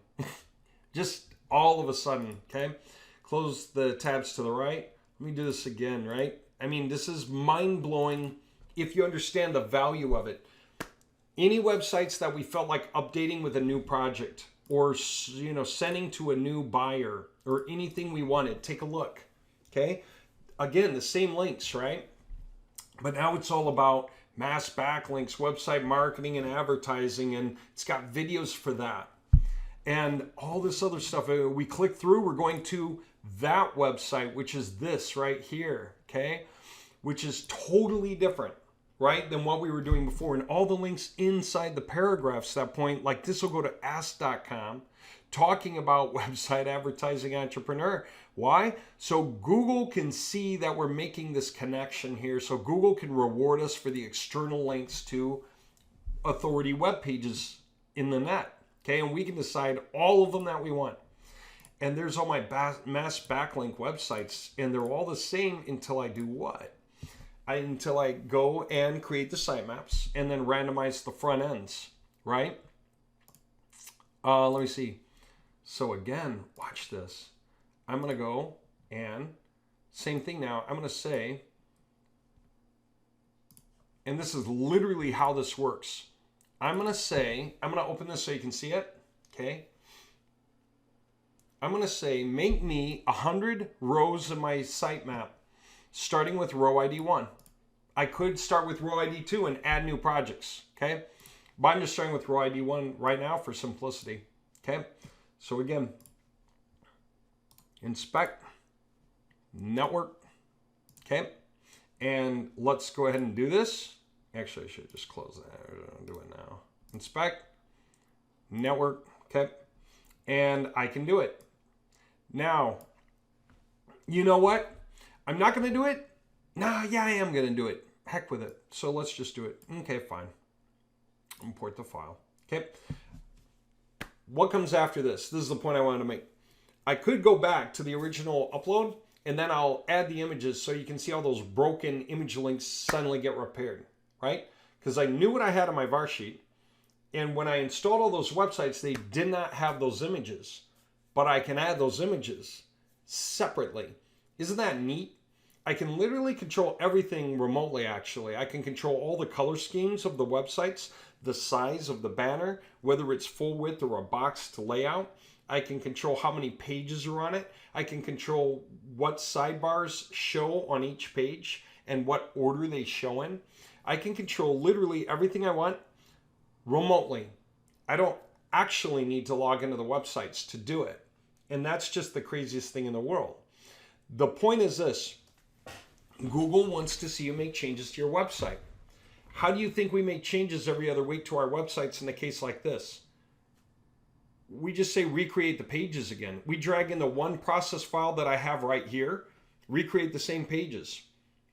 Just all of a sudden, okay? Close the tabs to the right. Let me do this again, right? I mean, this is mind-blowing if you understand the value of it. any websites that we felt like updating with a new project or, sending to a new buyer or anything we wanted, take a look. Okay. Again, the same links, right? But now it's all about mass backlinks, website marketing and advertising, and it's got videos for that. And all this other stuff. We click through, we're going to that website, which is this right here, okay? Which is totally different, right, than what we were doing before. And all the links inside the paragraphs at that point, like this will go to ask.com, talking about website advertising entrepreneur. Why? So Google can see that we're making this connection here. So Google can reward us for the external links to authority web pages in the net. Okay, and we can decide all of them that we want. And there's all my mass backlink websites, and they're all the same until I do what? Until I go and create the sitemaps and then randomize the front ends, right? Let me see. So again, watch this. I'm going to go and same thing now. I'm going to say, and this is literally how this works. I'm going to open this so you can see it. Okay. I'm going to say, make me 100 rows in my sitemap, starting with row ID 1. I could start with row ID 2 and add new projects. Okay. But I'm just starting with row ID 1 right now for simplicity. Okay. So again, inspect, network. Okay. And let's go ahead and do this. Actually, I should just close that. I'll do it now. Inspect, network, okay? And I can do it. Now, you know what? I'm not going to do it. Nah, yeah, I am going to do it. Heck with it. So let's just do it. Okay, fine. Import the file. Okay. What comes after this? This is the point I wanted to make. I could go back to the original upload, and then I'll add the images so you can see all those broken image links suddenly get repaired. Right? Because I knew what I had on my var sheet. And when I installed all those websites, they did not have those images. But I can add those images separately. Isn't that neat? I can literally control everything remotely, actually. I can control all the color schemes of the websites, the size of the banner, whether it's full width or a boxed layout. I can control how many pages are on it. I can control what sidebars show on each page and what order they show in. I can control literally everything I want remotely. I don't actually need to log into the websites to do it. And that's just the craziest thing in the world. The point is this. Google wants to see you make changes to your website. How do you think we make changes every other week to our websites in a case like this? We just say recreate the pages again. We drag in the one process file that I have right here, recreate the same pages.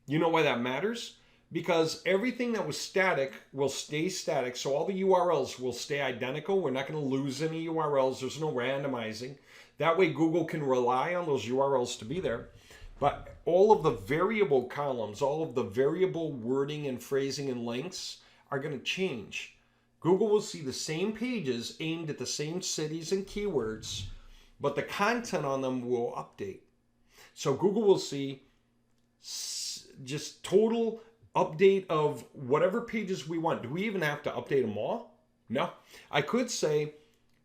You know why that matters? Because everything that was static will stay static. So all the URLs will stay identical. We're not going to lose any URLs. There's no randomizing. That way Google can rely on those URLs to be there. But all of the variable columns, all of the variable wording and phrasing and links are going to change. Google will see the same pages aimed at the same cities and keywords, but the content on them will update. So Google will see just total update of whatever pages we want. Do we even have to update them all? No. I could say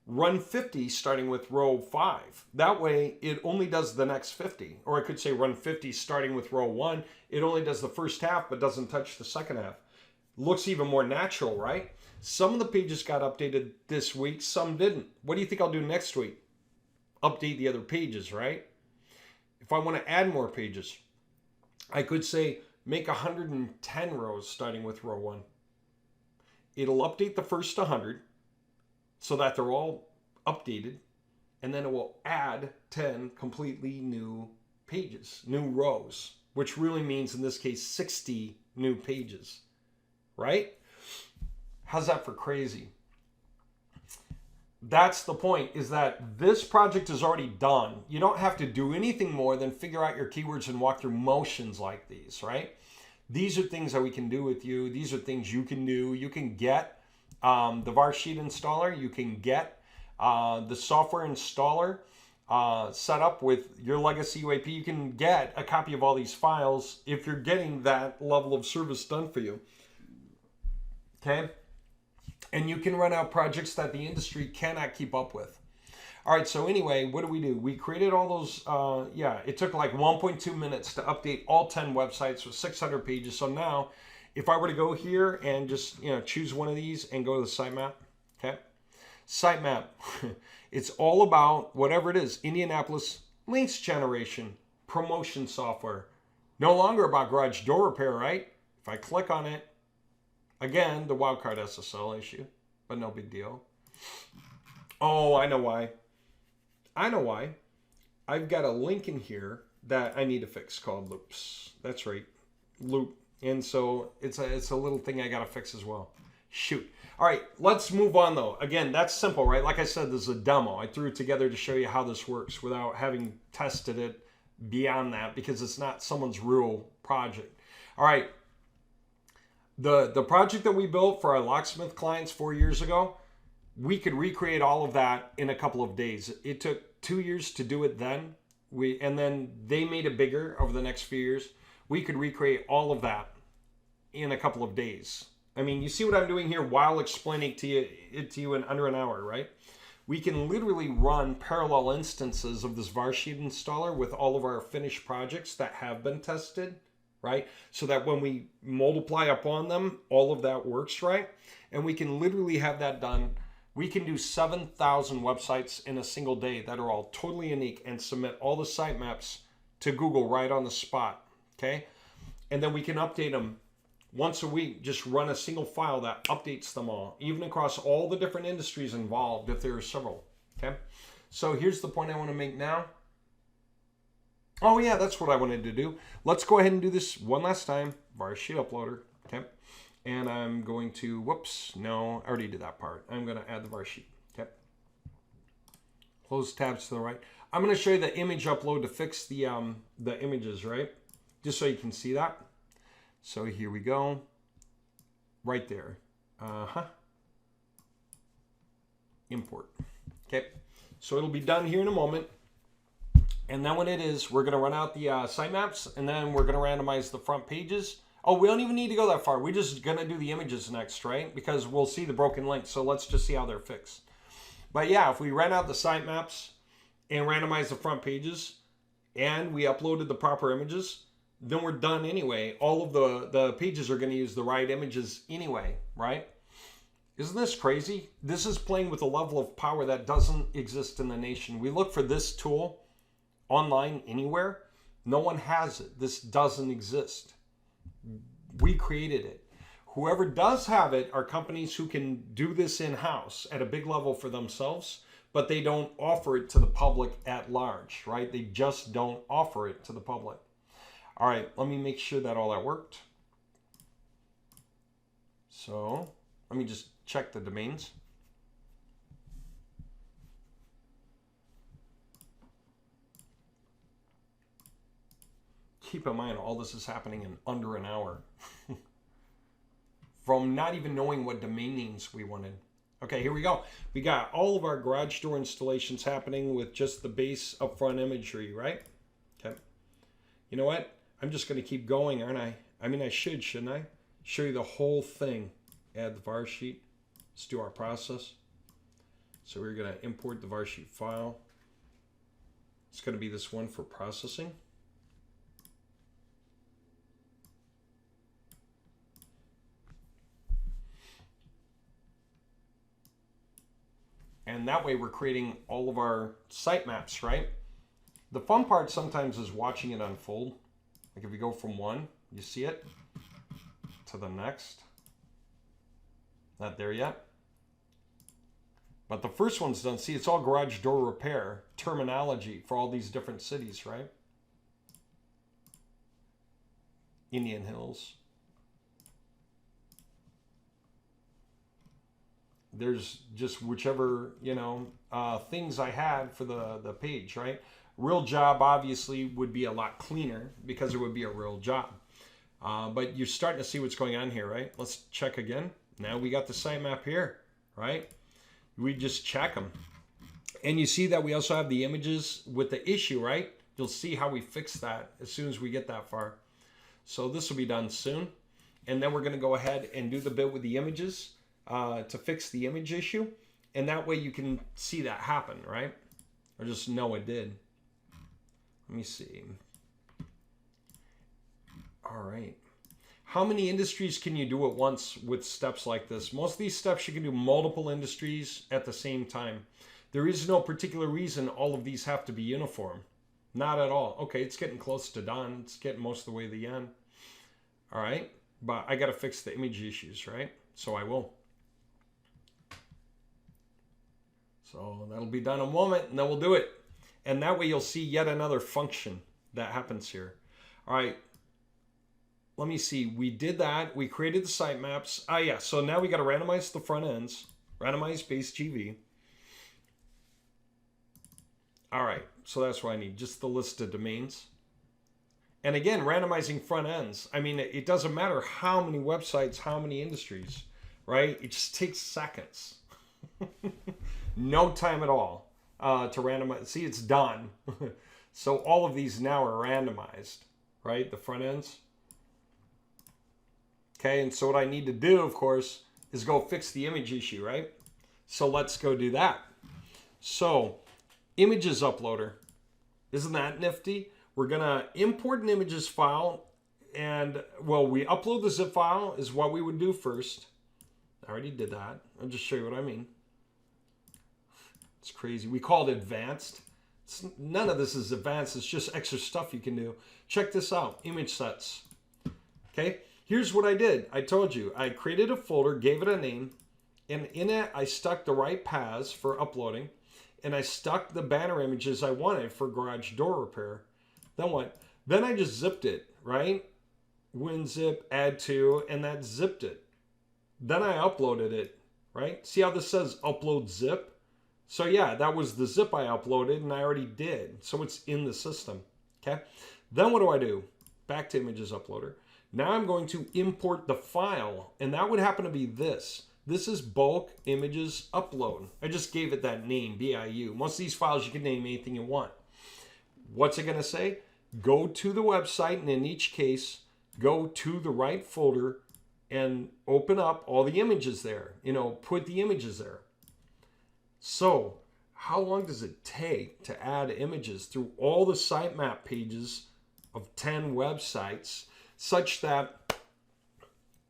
run 50 starting with row 5. That way it only does the next 50. Or I could say run 50 starting with row 1. It only does the first half but doesn't touch the second half. Looks even more natural, right? Some of the pages got updated this week, some didn't. What do you think I'll do next week? Update the other pages, right? If I want to add more pages, I could say make 110 rows starting with row 1. It'll update the first 100 so that they're all updated, and then it will add 10 completely new pages, new rows, which really means in this case 60 new pages, right? How's that for crazy? That's the point, is that this project is already done. You don't have to do anything more than figure out your keywords and walk through motions like these, right? These are things that we can do with you. These are things you can do. You can get the var sheet installer. You can get the software installer set up with your legacy UAP. You can get a copy of all these files if you're getting that level of service done for you. Okay? And you can run out projects that the industry cannot keep up with. All right, so anyway, what do? We created all those, it took like 1.2 minutes to update all 10 websites with 600 pages. So now, if I were to go here and just, choose one of these and go to the sitemap, okay? Sitemap, it's all about whatever it is, Indianapolis links generation, promotion software. No longer about garage door repair, right? If I click on it, again, the wildcard SSL issue, but no big deal. Oh, I know why. I've got a link in here that I need to fix called loops. That's right, loop. And so it's a little thing I got to fix as well. Shoot. All right, let's move on though. Again, that's simple, right? Like I said, this is a demo. I threw it together to show you how this works without having tested it beyond that, because it's not someone's real project. All right. The project that we built for our locksmith clients 4 years ago, we could recreate all of that in a couple of days. It took 2 years to do it then. And then they made it bigger over the next few years. We could recreate all of that in a couple of days. I mean, you see what I'm doing here while explaining it to you in under an hour, right? We can literally run parallel instances of this Varsheet installer with all of our finished projects that have been tested, right? So that when we multiply upon them, all of that works, right? And we can literally have that done. We can do 7,000 websites in a single day that are all totally unique and submit all the sitemaps to Google right on the spot, okay? And then we can update them once a week. Just run a single file that updates them all, even across all the different industries involved if there are several, okay? So here's the point I want to make now. Oh yeah, that's what I wanted to do. Let's go ahead and do this one last time. Varsheet uploader, okay? And I'm going to, whoops, no, I already did that part. I'm going to add the Varsheet, okay? Close tabs to the right. I'm going to show you the image upload to fix the images, right? Just so you can see that. So here we go. Right there. Import. Okay. So it'll be done here in a moment. And then when it is, we're going to run out the sitemaps, and then we're going to randomize the front pages. Oh, we don't even need to go that far. We're just going to do the images next, right? Because we'll see the broken links. So let's just see how they're fixed. But yeah, if we ran out the sitemaps and randomize the front pages, and we uploaded the proper images, then we're done anyway. All of the pages are going to use the right images anyway, right? Isn't this crazy? This is playing with a level of power that doesn't exist in the nation. We look for this tool online anywhere. No one has it. This doesn't exist. We created it. Whoever does have it are companies who can do this in-house at a big level for themselves, but they don't offer it to the public at large, right? They just don't offer it to the public. All right, let me make sure that all that worked. So let me just check the domains. Keep in mind, all this is happening in under an hour. From not even knowing what domain names we wanted. Okay, here we go. We got all of our garage door installations happening with just the base upfront imagery, right? Okay. You know what? I'm just going to keep going, aren't I? I mean, I should, shouldn't I? Show you the whole thing. Add the Varsheet. Let's do our process. So we're going to import the Varsheet file. It's going to be this one for processing. And that way we're creating all of our sitemaps, right? The fun part sometimes is watching it unfold. Like if we go from one, you see it, to the next. Not there yet. But the first one's done. See, it's all garage door repair terminology for all these different cities, right? Indian Hills. There's just whichever, things I had for the page, right? Real job obviously would be a lot cleaner because it would be a real job. But you're starting to see what's going on here, right? Let's check again. Now we got the sitemap here, right? We just check them. And you see that we also have the images with the issue, right? You'll see how we fix that as soon as we get that far. So this will be done soon. And then we're going to go ahead and do the bit with the images. to fix the image issue. And that way you can see that happen, right? Or just know it did. Let me see. All right. How many industries can you do at once with steps like this? Most of these steps you can do multiple industries at the same time. There is no particular reason all of these have to be uniform. Not at all. Okay, it's getting close to done. It's getting most of the way to the end. All right, but I got to fix the image issues, right? So I will. So that'll be done in a moment, and then we'll do it. And that way you'll see yet another function that happens here. All right. Let me see. We did that. We created the sitemaps. Yeah. So now we got to randomize the front ends. Randomize base GV. All right. So that's what I need. Just the list of domains. And again, randomizing front ends. I mean, it doesn't matter how many websites, how many industries, right? It just takes seconds. No time at all to randomize. See, it's done. So all of these now are randomized, right? The front ends. Okay, and so what I need to do, of course, is go fix the image issue, right? So let's go do that. So, images uploader. Isn't that nifty? We're going to import an images file, and, well, we upload the zip file is what we would do first. I already did that. I'll just show you what I mean. It's crazy. We call it advanced. None of this is advanced. It's just extra stuff you can do. Check this out. Image sets. Okay. Here's what I did. I told you. I created a folder, gave it a name, and in it I stuck the right paths for uploading, and I stuck the banner images I wanted for garage door repair. Then what? Then I just zipped it, right? WinZip, add to, and that zipped it. Then I uploaded it, right? See how this says upload zip? So yeah, that was the zip I uploaded, and I already did. So it's in the system, okay? Then what do? Back to images uploader. Now I'm going to import the file, and that would happen to be this. This is bulk images upload. I just gave it that name, BIU. Most of these files you can name anything you want. What's it going to say? Go to the website, and in each case, go to the right folder and open up all the images there. You know, put the images there. So, how long does it take to add images through all the sitemap pages of 10 websites, such that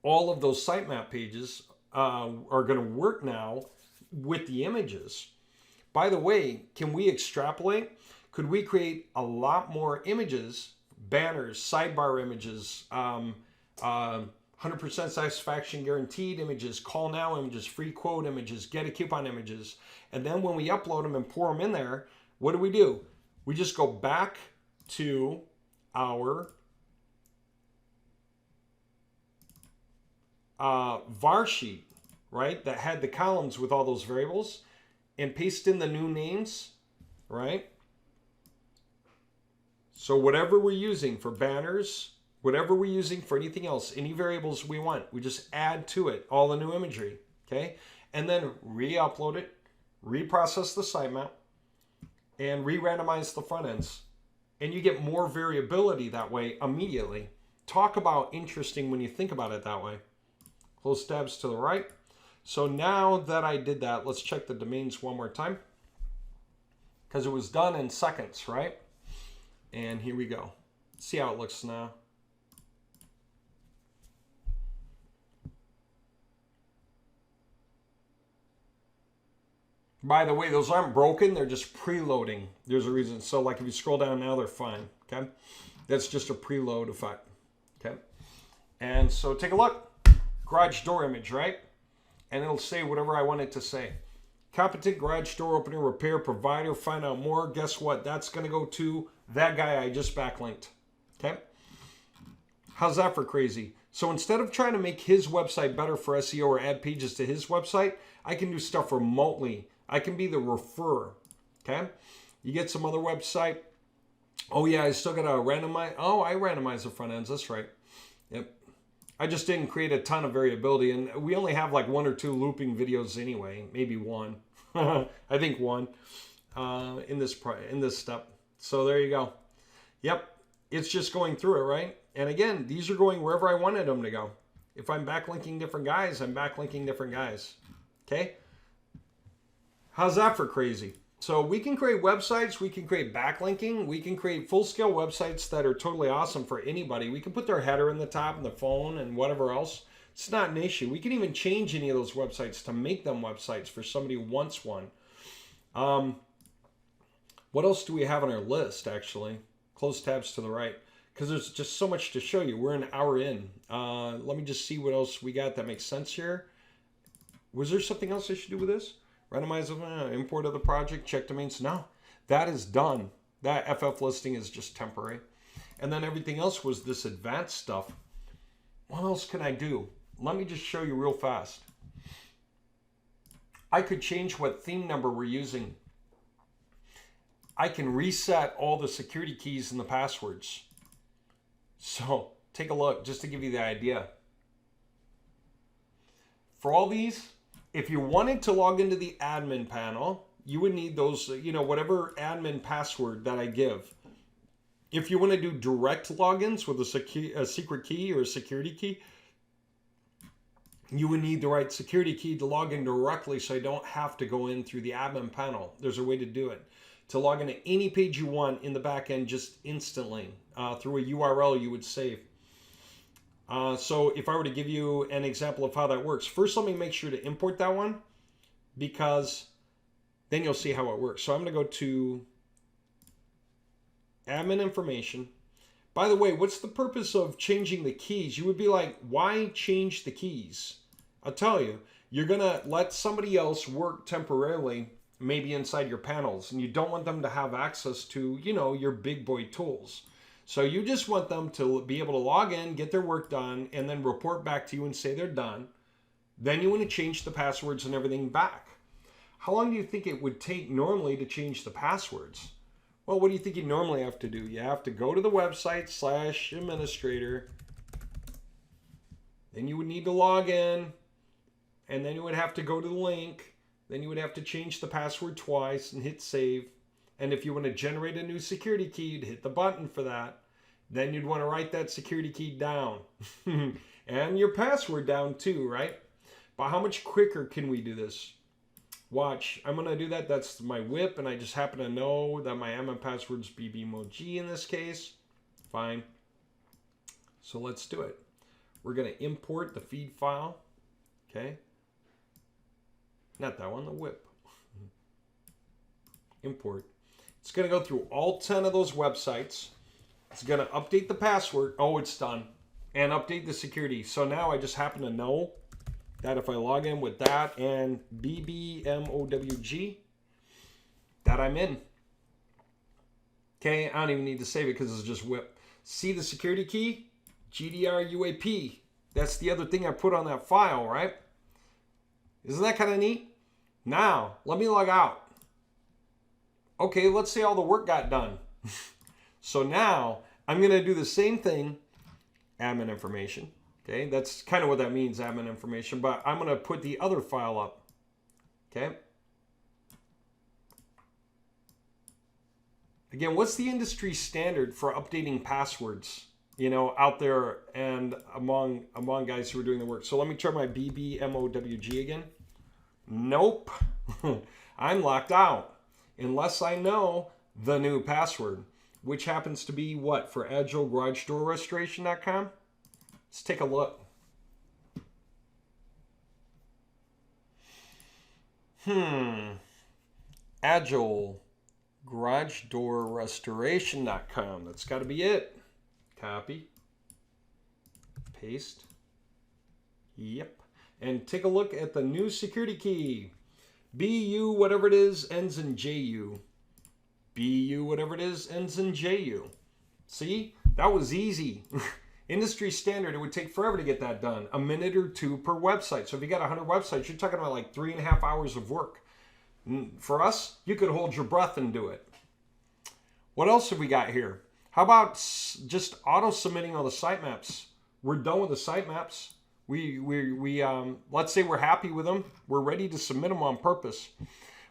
all of those sitemap pages are going to work now with the images? By the way, can we extrapolate? Could we create a lot more images, banners, sidebar images, 100% satisfaction guaranteed images, call now images, free quote images, get a coupon images, and then when we upload them and pour them in there, what do? We just go back to our var sheet, right, that had the columns with all those variables, and paste in the new names, right? So whatever we're using for banners, whatever we're using for anything else, any variables we want, we just add to it all the new imagery, okay? And then re-upload it, reprocess the sitemap, and re-randomize the front ends. And you get more variability that way immediately. Talk about interesting when you think about it that way. Close tabs to the right. So now that I did that, let's check the domains one more time, because it was done in seconds, right? And here we go. See how it looks now. By the way, those aren't broken. They're just preloading. There's a reason. So like if you scroll down now, they're fine. Okay. That's just a preload effect. Okay. And so take a look. Garage door image, right? And it'll say whatever I want it to say. Competent garage door opener repair provider. Find out more. Guess what? That's going to go to that guy I just backlinked. Okay. How's that for crazy? So instead of trying to make his website better for SEO or add pages to his website, I can do stuff remotely. I can be the referrer. Okay. You get some other website. Oh yeah, I still got to randomize. Oh, I randomize the front ends. That's right. Yep. I just didn't create a ton of variability, and we only have like 1 or 2 looping videos anyway, maybe 1. I think 1 in this step. So there you go. Yep, it's just going through it, right? And again, these are going wherever I wanted them to go. If I'm backlinking different guys, I'm backlinking different guys. Okay? How's that for crazy? So we can create websites, we can create backlinking, we can create full-scale websites that are totally awesome for anybody. We can put their header in the top and the phone and whatever else. It's not an issue. We can even change any of those websites to make them websites for somebody who wants one. What else do we have on our list, actually? Close tabs to the right, because there's just so much to show you. We're an hour in. Let me just see what else we got that makes sense here. Was there something else I should do with this? Randomize import of the project, check domains. No, that is done. That FF listing is just temporary. And then everything else was this advanced stuff. What else can I do? Let me just show you real fast. I could change what theme number we're using. I can reset all the security keys and the passwords. So take a look just to give you the idea. For all these, if you wanted to log into the admin panel, you would need those, whatever admin password that I give. If you want to do direct logins with a secret key or a security key, you would need the right security key to log in directly so I don't have to go in through the admin panel. There's a way to do it. To log into any page you want in the back end just instantly through a URL you would save. So if I were to give you an example of how that works, first let me make sure to import that one, because then you'll see how it works. So I'm going to go to admin information. By the way, what's the purpose of changing the keys? You would be like, why change the keys? I'll tell you, you're going to let somebody else work temporarily, maybe inside your panels, and you don't want them to have access to, your big boy tools. So you just want them to be able to log in, get their work done, and then report back to you and say they're done. Then you want to change the passwords and everything back. How long do you think it would take normally to change the passwords? Well, what do you think you normally have to do? You have to go to the website /administrator. Then you would need to log in, and then you would have to go to the link. Then you would have to change the password twice and hit save. And if you want to generate a new security key, you'd hit the button for that. Then you'd want to write that security key down. And your password down too, right? But how much quicker can we do this? Watch, I'm going to do that. That's my whip, and I just happen to know that my admin password's bbmog in this case. Fine. So let's do it. We're going to import the feed file. Okay. Not that one, the whip. Import. It's going to go through all 10 of those websites. It's going to update the password. Oh, it's done. And update the security. So now I just happen to know that if I log in with that and bbmowg, that I'm in. Okay, I don't even need to save it because it's just whip. See the security key? GDR UAP. That's the other thing I put on that file, right? Isn't that kind of neat? Now, let me log out. Okay, let's say all the work got done. So now, I'm going to do the same thing, admin information. Okay, that's kind of what that means, admin information, but I'm going to put the other file up. Okay. Again, what's the industry standard for updating passwords, out there and among guys who are doing the work? So let me try my bbmowg again. Nope. I'm locked out unless I know the new password, which happens to be what for agilegaragedoorrestoration.com? Let's take a look. agilegaragedoorrestoration.com. That's got to be it. Copy. Paste. Yep. And take a look at the new security key. BU, whatever it is, ends in JU. BU, whatever it is, ends in JU. See? That was easy. Industry standard, it would take forever to get that done. A minute or two per website. So if you got 100 websites, you're talking about like 3.5 hours of work. For us, you could hold your breath and do it. What else have we got here? How about just auto-submitting all the sitemaps? We're done with the sitemaps. We let's say we're happy with them. We're ready to submit them on purpose.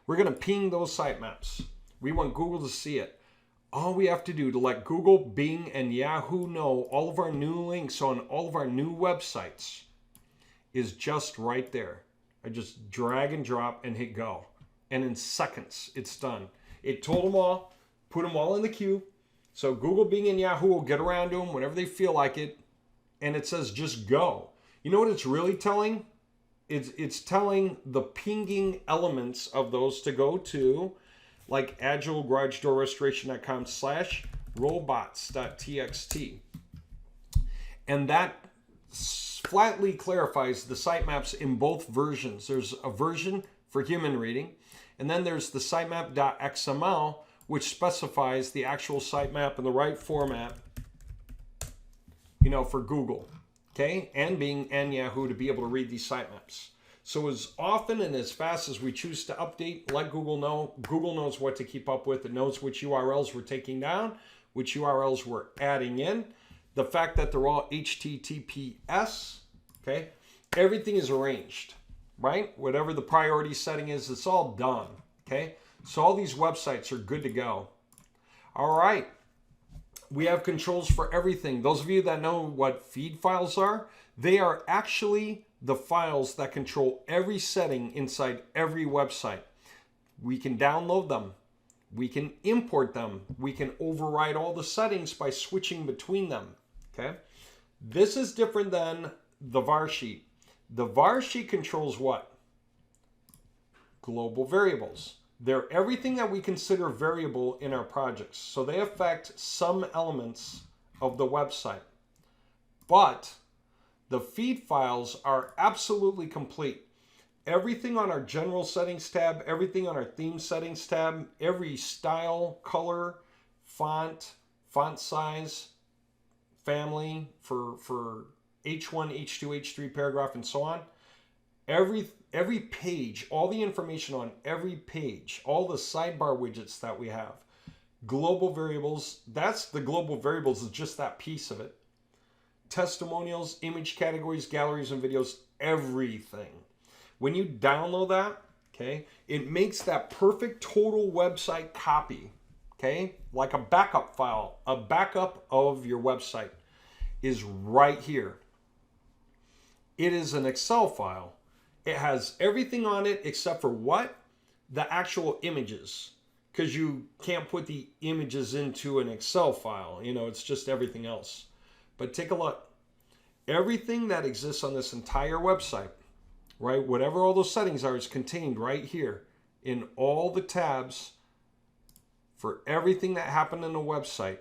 We're going to ping those sitemaps. We want Google to see it. All we have to do to let Google, Bing, and Yahoo know all of our new links on all of our new websites. is just right there. I just drag and drop and hit go. And in seconds, it's done. It told them all, put them all in the queue. So Google, Bing, and Yahoo will get around to them whenever they feel like it. And it says just go. You know what it's really telling? It's telling the pinging elements of those to go to, like agilegaragedoorrestoration.com/robots.txt. And that flatly clarifies the sitemaps in both versions. There's a version for human reading, and then there's the sitemap.xml, which specifies the actual sitemap in the right format, for Google, okay, and Bing and Yahoo to be able to read these sitemaps. So as often and as fast as we choose to update, let Google know. Google knows what to keep up with. It knows which URLs we're taking down, which URLs we're adding in. The fact that they're all HTTPS, okay, everything is arranged, right? Whatever the priority setting is, it's all done, okay? So all these websites are good to go. All right. We have controls for everything. Those of you that know what feed files are, they are actually the files that control every setting inside every website. We can download them. We can import them. We can override all the settings by switching between them. Okay? This is different than the var sheet. The var sheet controls what? Global variables. They're everything that we consider variable in our projects. So they affect some elements of the website. But the feed files are absolutely complete. Everything on our general settings tab, everything on our theme settings tab, every style, color, font size, family for H1, H2, H3 paragraph, and so on. Every page, all the information on every page, all the sidebar widgets that we have, global variables, that's the global variables is just that piece of it. Testimonials, image categories, galleries, and videos, everything. When you download that, okay, it makes that perfect total website copy, okay, like a backup file. A backup of your website is right here. It is an Excel file. It has everything on it except for what? The actual images. Because you can't put the images into an Excel file. It's just everything else. But take a look. Everything that exists on this entire website, right? Whatever all those settings are is contained right here in all the tabs for everything that happened in the website.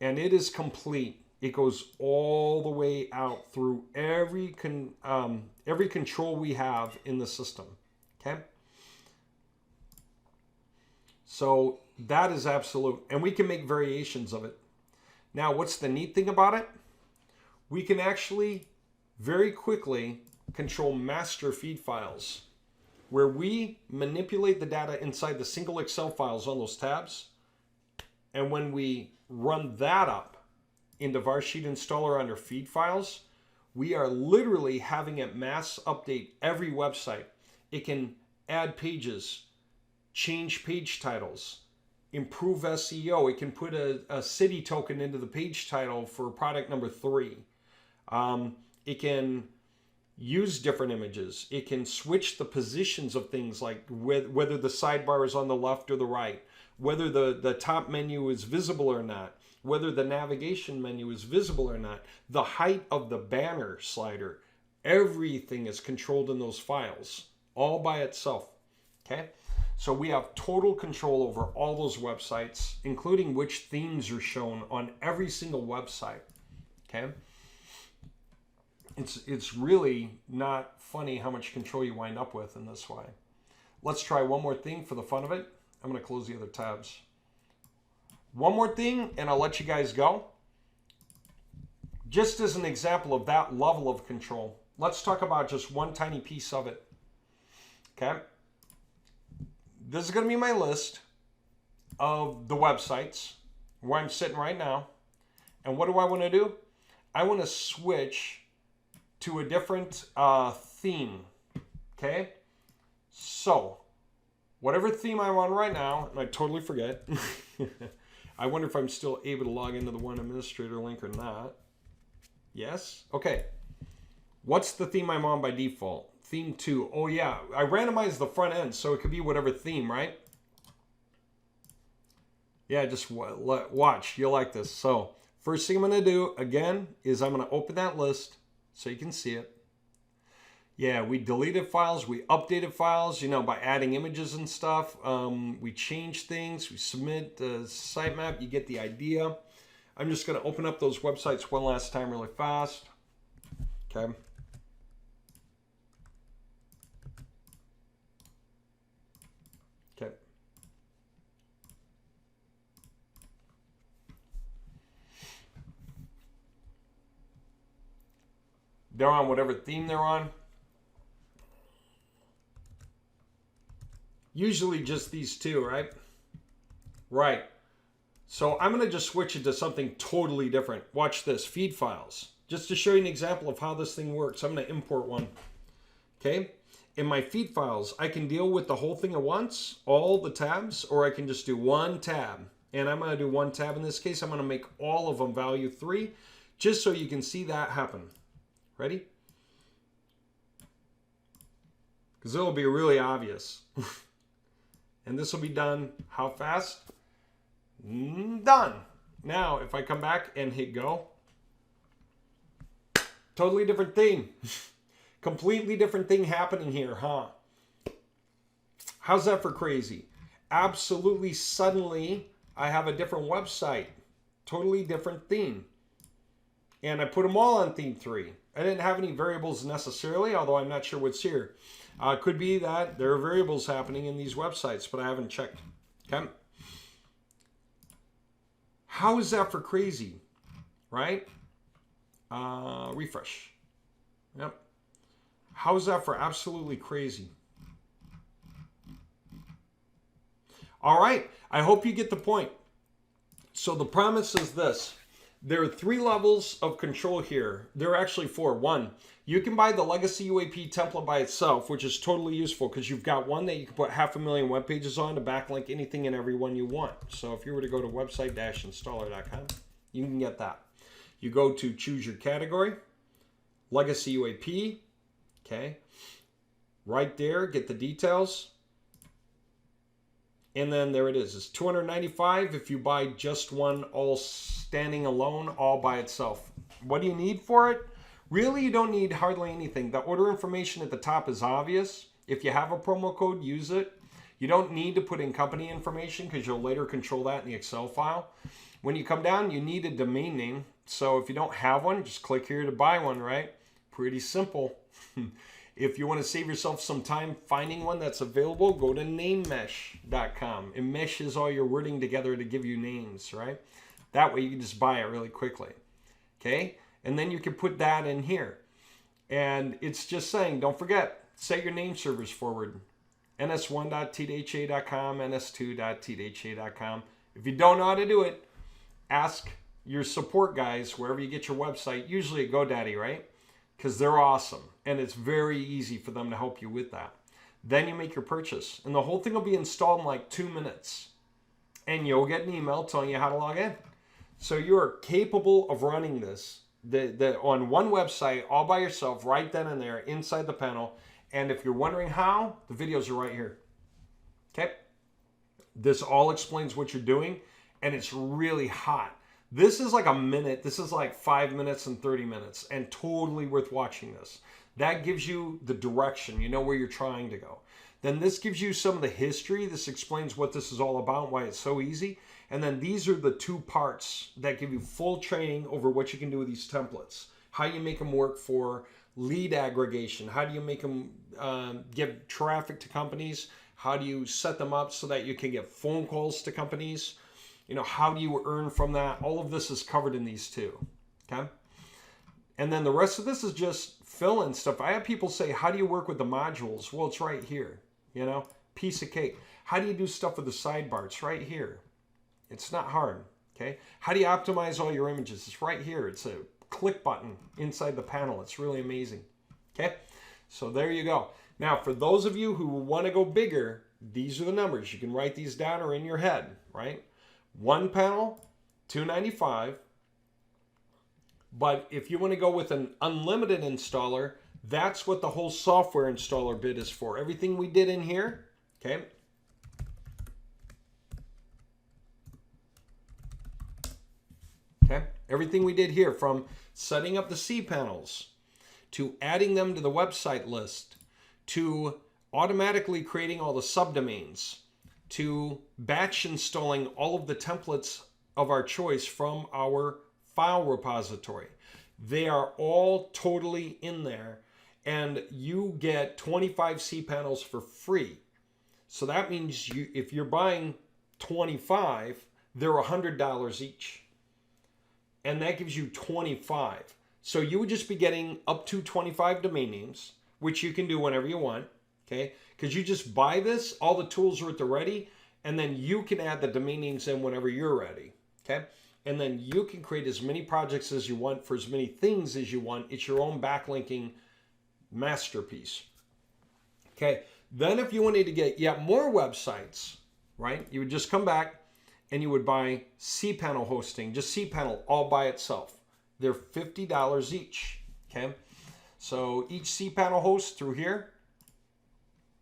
And it is complete. It goes all the way out through every control we have in the system, okay? So that is absolute, and we can make variations of it. Now, what's the neat thing about it? We can actually very quickly control master feed files, where we manipulate the data inside the single Excel files on those tabs, and when we run that up into VarSheet installer under feed files, we are literally having it mass update every website. It can add pages, change page titles, improve SEO. It can put a city token into the page title for product number 3. It can use different images. It can switch the positions of things, like whether the sidebar is on the left or the right, whether the top menu is visible or not, whether the navigation menu is visible or not, the height of the banner slider, everything is controlled in those files, all by itself, okay? So we have total control over all those websites, including which themes are shown on every single website, okay? It's really not funny how much control you wind up with in this way. Let's try one more thing for the fun of it. I'm going to close the other tabs. One more thing, and I'll let you guys go. Just as an example of that level of control, let's talk about just one tiny piece of it. Okay? This is going to be my list of the websites where I'm sitting right now. And what do I want to do? I want to switch to a different theme. Okay? So, whatever theme I'm on right now, and I totally forget. I wonder if I'm still able to log into the One Administrator link or not. Yes? Okay. What's the theme I'm on by default? Theme 2. Oh yeah, I randomized the front end, so it could be whatever theme, right? Yeah, just watch. You'll like this. So first thing I'm going to do, again, is I'm going to open that list so you can see it. Yeah, we deleted files, we updated files, by adding images and stuff. We change things, we submit the sitemap, you get the idea. I'm just going to open up those websites one last time really fast. Okay. Okay. They're on whatever theme they're on. Usually just these two, right? Right. So I'm going to just switch it to something totally different. Watch this, feed files. Just to show you an example of how this thing works, I'm going to import one. Okay. In my feed files, I can deal with the whole thing at once, all the tabs, or I can just do one tab. And I'm going to do one tab in this case. I'm going to make all of them value 3, just so you can see that happen. Ready? Because it'll be really obvious. And this will be done how fast? Done. Now, if I come back and hit go, totally different thing. Completely different thing happening here, huh? How's that for crazy? Absolutely suddenly, I have a different website. Totally different theme. And I put them all on theme 3. I didn't have any variables necessarily, although I'm not sure what's here. Could be that there are variables happening in these websites, but I haven't checked. Okay. How is that for crazy? Right? Refresh. Yep. How is that for absolutely crazy? All right. I hope you get the point. So the promise is this. There are 3 levels of control here. There are actually 4. 1, you can buy the legacy UAP template by itself, which is totally useful because you've got one that you can put 500,000 web pages on to backlink anything and every one you want. So if you were to go to website-installer.com, you can get that. You go to choose your category, legacy UAP, okay? Right there, get the details. And then there it is. It's $295 if you buy just one all standing alone, all by itself. What do you need for it? Really, you don't need hardly anything. The order information at the top is obvious. If you have a promo code, use it. You don't need to put in company information because you'll later control that in the Excel file. When you come down, you need a domain name. So if you don't have one, just click here to buy one, right? Pretty simple. If you want to save yourself some time finding one that's available, go to namemesh.com. It meshes all your wording together to give you names, right? That way you can just buy it really quickly. Okay? And then you can put that in here. And it's just saying, don't forget, set your name servers forward. ns1.tdha.com, ns2.tdha.com. If you don't know how to do it, ask your support guys wherever you get your website, usually at GoDaddy, right? Because they're awesome. And it's very easy for them to help you with that. Then you make your purchase. And the whole thing will be installed in like 2 minutes. And you'll get an email telling you how to log in. So you are capable of running this on one website all by yourself right then and there inside the panel. And if you're wondering how, the videos are right here. Okay? This all explains what you're doing. And it's really hot. This is like a minute. This is like 5 minutes and 30 minutes. And totally worth watching this. That gives you the direction. You know where you're trying to go. Then this gives you some of the history. This explains what this is all about, why it's so easy. And then these are the 2 parts that give you full training over what you can do with these templates. How you make them work for lead aggregation. How do you make them give traffic to companies? How do you set them up so that you can get phone calls to companies? You know, how do you earn from that? All of this is covered in these 2. Okay? And then the rest of this is just fill-in stuff. I have people say, how do you work with the modules? Well, it's right here. You know, piece of cake. How do you do stuff with the sidebar? It's right here. It's not hard. Okay. How do you optimize all your images? It's right here. It's a click button inside the panel. It's really amazing. Okay. So there you go. Now, for those of you who want to go bigger, these are the numbers. You can write these down or in your head, right? 1 panel, $295. But if you want to go with an unlimited installer, that's what the whole software installer bit is for. Everything we did in here, okay? Okay, everything we did here, from setting up the cPanels, to adding them to the website list, to automatically creating all the subdomains, to batch installing all of the templates of our choice from our file repository. They are all totally in there, and you get 25 cPanels for free. So that means if you're buying 25, they're $100 each. And that gives you 25. So you would just be getting up to 25 domain names, which you can do whenever you want, okay? Because you just buy this, all the tools are at the ready, and then you can add the domain names in whenever you're ready, okay? And then you can create as many projects as you want for as many things as you want. It's your own backlinking masterpiece, okay? Then if you wanted to get yet more websites, right, you would just come back and you would buy cPanel hosting, just cPanel all by itself. They're $50 each, okay? So each cPanel host through here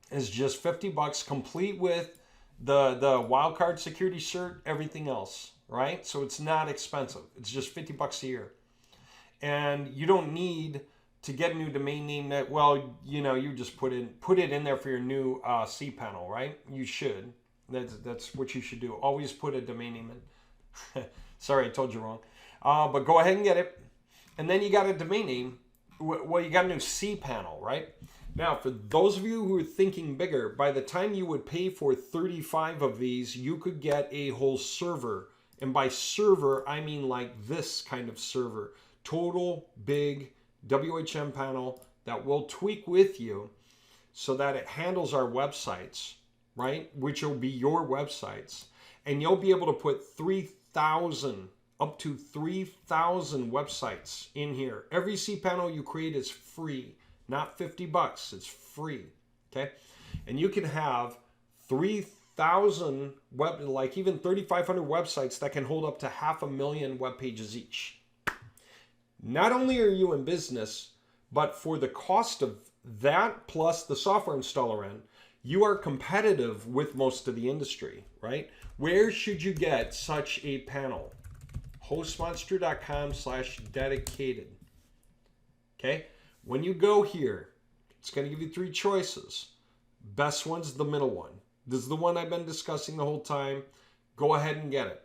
is just $50, complete with the wildcard security cert, everything else, right? So it's not expensive. It's just $50 a year. And you don't need to get a new domain name that, well, you know, you just put it in there for your new cPanel, right? You should. That's what you should do. Always put a domain name in. Sorry, I told you wrong. But go ahead and get it. And then you got a domain name. Well, you got a new cPanel, right? Now, for those of you who are thinking bigger, by the time you would pay for 35 of these, you could get a whole server. And by server, I mean like this kind of server. Total big WHM panel that will tweak with you so that it handles our websites, right? Which will be your websites. And you'll be able to put 3,000, up to 3,000 websites in here. Every cPanel you create is free, not $50. It's free, okay? And you can have 3,000 like even 3,500 websites that can hold up to 500,000 web pages each. Not only are you in business, but for the cost of that plus the software installer end, you are competitive with most of the industry, right? Where should you get such a panel? hostmonster.com/dedicated. Okay? When you go here, it's going to give you 3 choices. Best one's the middle one. This is the one I've been discussing the whole time. Go ahead and get it.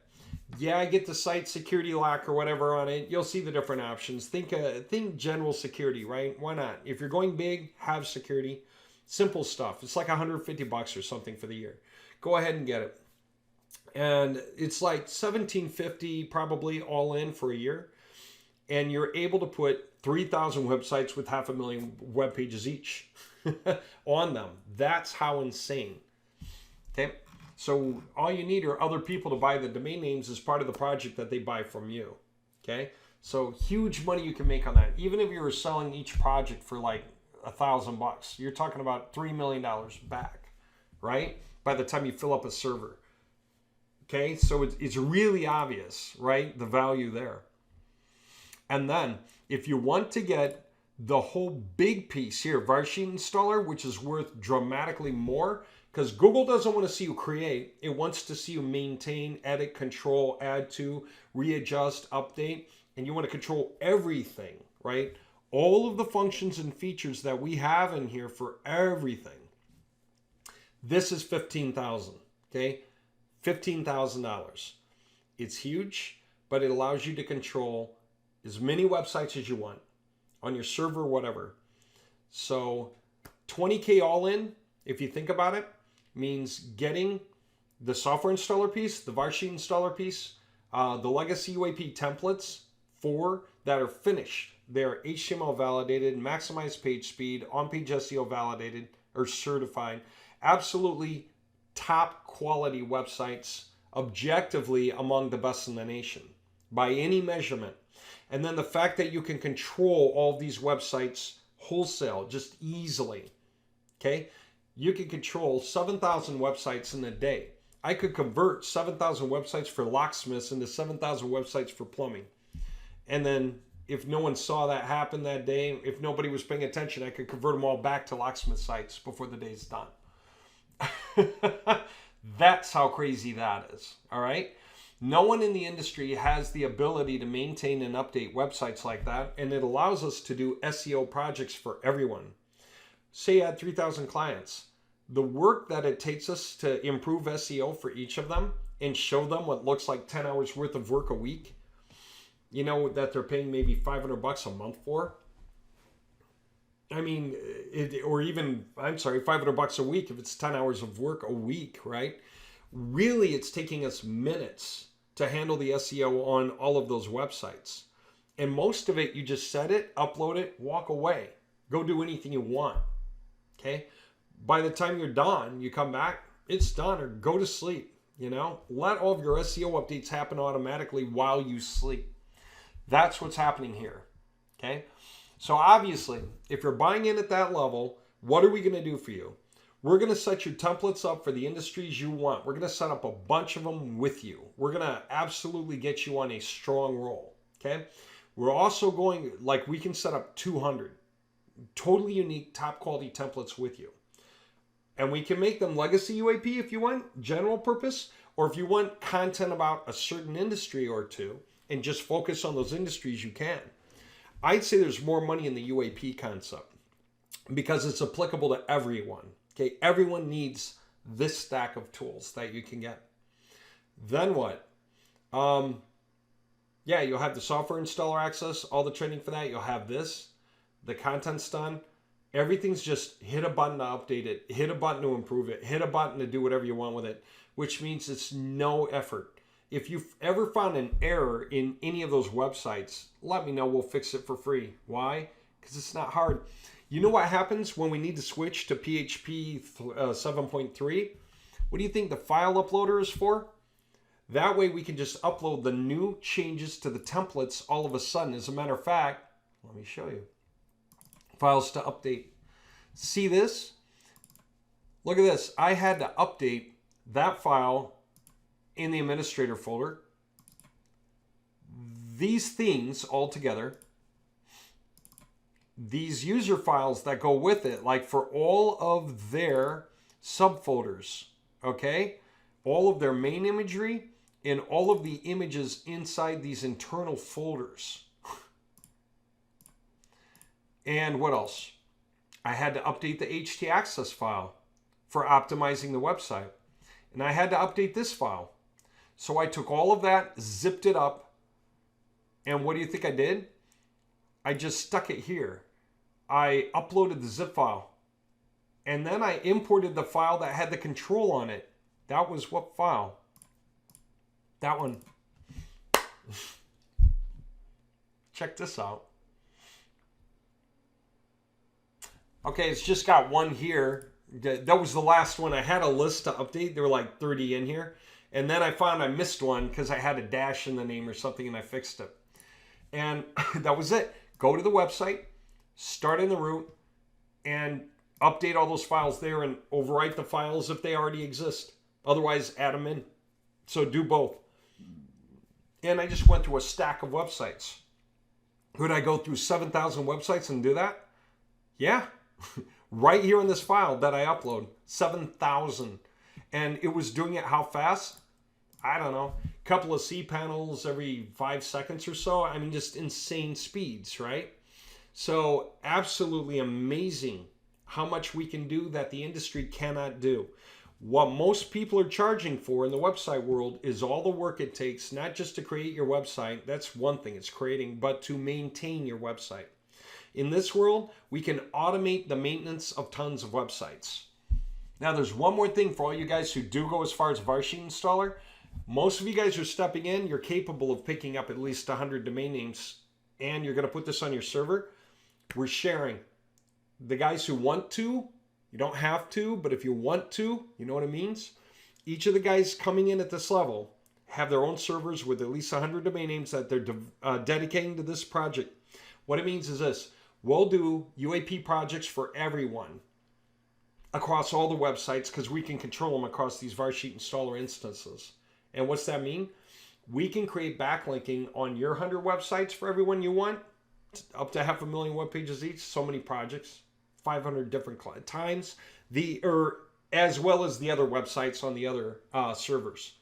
Yeah, get the site security lock or whatever on it. You'll see the different options. Think general security, right? Why not? If you're going big, have security. Simple stuff. It's like $150 or something for the year. Go ahead and get it. And it's like $1,750 probably all in for a year. And you're able to put 3,000 websites with 500,000 web pages each on them. That's how insane. Okay. So all you need are other people to buy the domain names as part of the project that they buy from you. Okay. So huge money you can make on that. Even if you were selling each project for like $1,000, you're talking about $3 million back, right? By the time you fill up a server. Okay. So it's really obvious, right? The value there. And then if you want to get the whole big piece here, Varsheet installer, which is worth dramatically more, because Google doesn't want to see you create. It wants to see you maintain, edit, control, add to, readjust, update. And you want to control everything, right? All of the functions and features that we have in here for everything. This is $15,000, okay? $15,000. It's huge, but it allows you to control as many websites as you want on your server, whatever. So 20K all in, if you think about it, means getting the software installer piece, the Varsheet installer piece, the legacy UAP templates that are finished. They're HTML validated, maximized page speed, on-page SEO validated or certified. Absolutely top quality websites, objectively among the best in the nation by any measurement. And then the fact that you can control all these websites wholesale, just easily, okay? You can control 7,000 websites in a day. I could convert 7,000 websites for locksmiths into 7,000 websites for plumbing. And then if no one saw that happen that day, if nobody was paying attention, I could convert them all back to locksmith sites before the day's done. That's how crazy that is. All right. No one in the industry has the ability to maintain and update websites like that. And it allows us to do SEO projects for everyone. Say you had 3,000 clients. The work that it takes us to improve SEO for each of them and show them what looks like 10 hours worth of work a week, you know, that they're paying maybe $500 a month for. I mean, $500 a week if it's 10 hours of work a week, right? Really, it's taking us minutes to handle the SEO on all of those websites. And most of it, you just set it, upload it, walk away. Go do anything you want, okay? By the time you're done, you come back, it's done, or go to sleep, you know? Let all of your SEO updates happen automatically while you sleep. That's what's happening here, okay? So obviously, if you're buying in at that level, what are we going to do for you? We're going to set your templates up for the industries you want. We're going to set up a bunch of them with you. We're going to absolutely get you on a strong roll, okay? We're also going, like, we can set up 200 totally unique, top quality templates with you. And we can make them legacy UAP if you want, general purpose, or if you want content about a certain industry or two and just focus on those industries, you can. I'd say there's more money in the UAP concept because it's applicable to everyone. Okay, everyone needs this stack of tools that you can get. Then what? Yeah, you'll have the software installer access, all the training for that. You'll have this, the content's done. Everything's just hit a button to update it, hit a button to improve it, hit a button to do whatever you want with it, which means it's no effort. If you've ever found an error in any of those websites, let me know. We'll fix it for free. Why? Because it's not hard. You know what happens when we need to switch to PHP 7.3? What do you think the file uploader is for? That way we can just upload the new changes to the templates all of a sudden. As a matter of fact, let me show you. Files to update. See this? Look at this. I had to update that file in the administrator folder. These things all together. These user files that go with it, like for all of their subfolders, okay? All of their main imagery and all of the images inside these internal folders. And what else? I had to update the htaccess file for optimizing the website. And I had to update this file. So I took all of that, zipped it up, and what do you think I did? I just stuck it here. I uploaded the zip file. And then I imported the file that had the control on it. That was what file? That one. Check this out. Okay, it's just got one here. That was the last one. I had a list to update. There were like 30 in here. And then I found I missed one because I had a dash in the name or something and I fixed it. And that was it. Go to the website, start in the root, and update all those files there and overwrite the files if they already exist. Otherwise, add them in. So do both. And I just went through a stack of websites. Could I go through 7,000 websites and do that? Yeah. Right here in this file that I upload. 7,000. And it was doing it how fast? I don't know. A couple of cPanels every 5 seconds or so. I mean, just insane speeds, right? So absolutely amazing how much we can do that the industry cannot do. What most people are charging for in the website world is all the work it takes, not just to create your website. That's one thing it's creating, but to maintain your website. In this world, we can automate the maintenance of tons of websites. Now, there's one more thing for all you guys who do go as far as Varsheet installer. Most of you guys are stepping in. You're capable of picking up at least 100 domain names, and you're going to put this on your server. We're sharing. The guys who want to, you don't have to, but if you want to, you know what it means? Each of the guys coming in at this level have their own servers with at least 100 domain names that they're dedicating to this project. What it means is this. We'll do UAP projects for everyone across all the websites because we can control them across these Varsheet installer instances. And what's that mean? We can create backlinking on your 100 websites for everyone you want, up to 500,000 web pages each, so many projects, 500 different times, as well as the other websites on the other servers.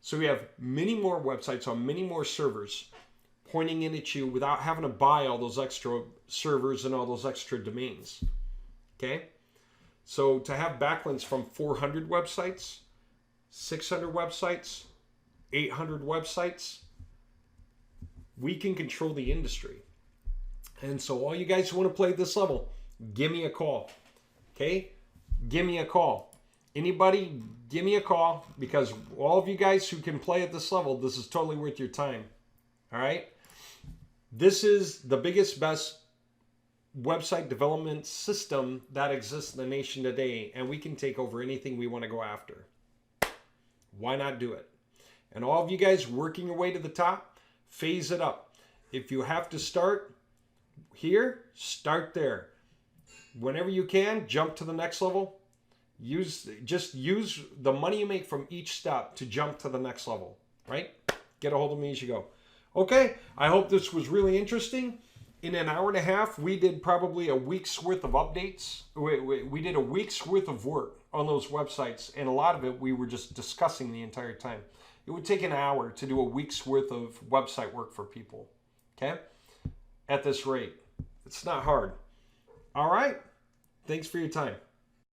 So we have many more websites on many more servers pointing in at you without having to buy all those extra servers and all those extra domains. Okay? So to have backlinks from 400 websites, 600 websites, 800 websites, we can control the industry. And so all you guys who want to play at this level, give me a call. Okay? Give me a call. Anybody, give me a call, because all of you guys who can play at this level, this is totally worth your time. All right? This is the biggest, best website development system that exists in the nation today, and we can take over anything we want to go after. Why not do it? And all of you guys working your way to the top, phase it up. If you have to start here, start there. Whenever you can, jump to the next level. Just use the money you make from each step to jump to the next level, right? Get a hold of me as you go. Okay, I hope this was really interesting. In an hour and a half, we did probably a week's worth of updates. We did a week's worth of work on those websites, and a lot of it we were just discussing the entire time. It would take an hour to do a week's worth of website work for people, okay? At this rate. It's not hard. All right, thanks for your time.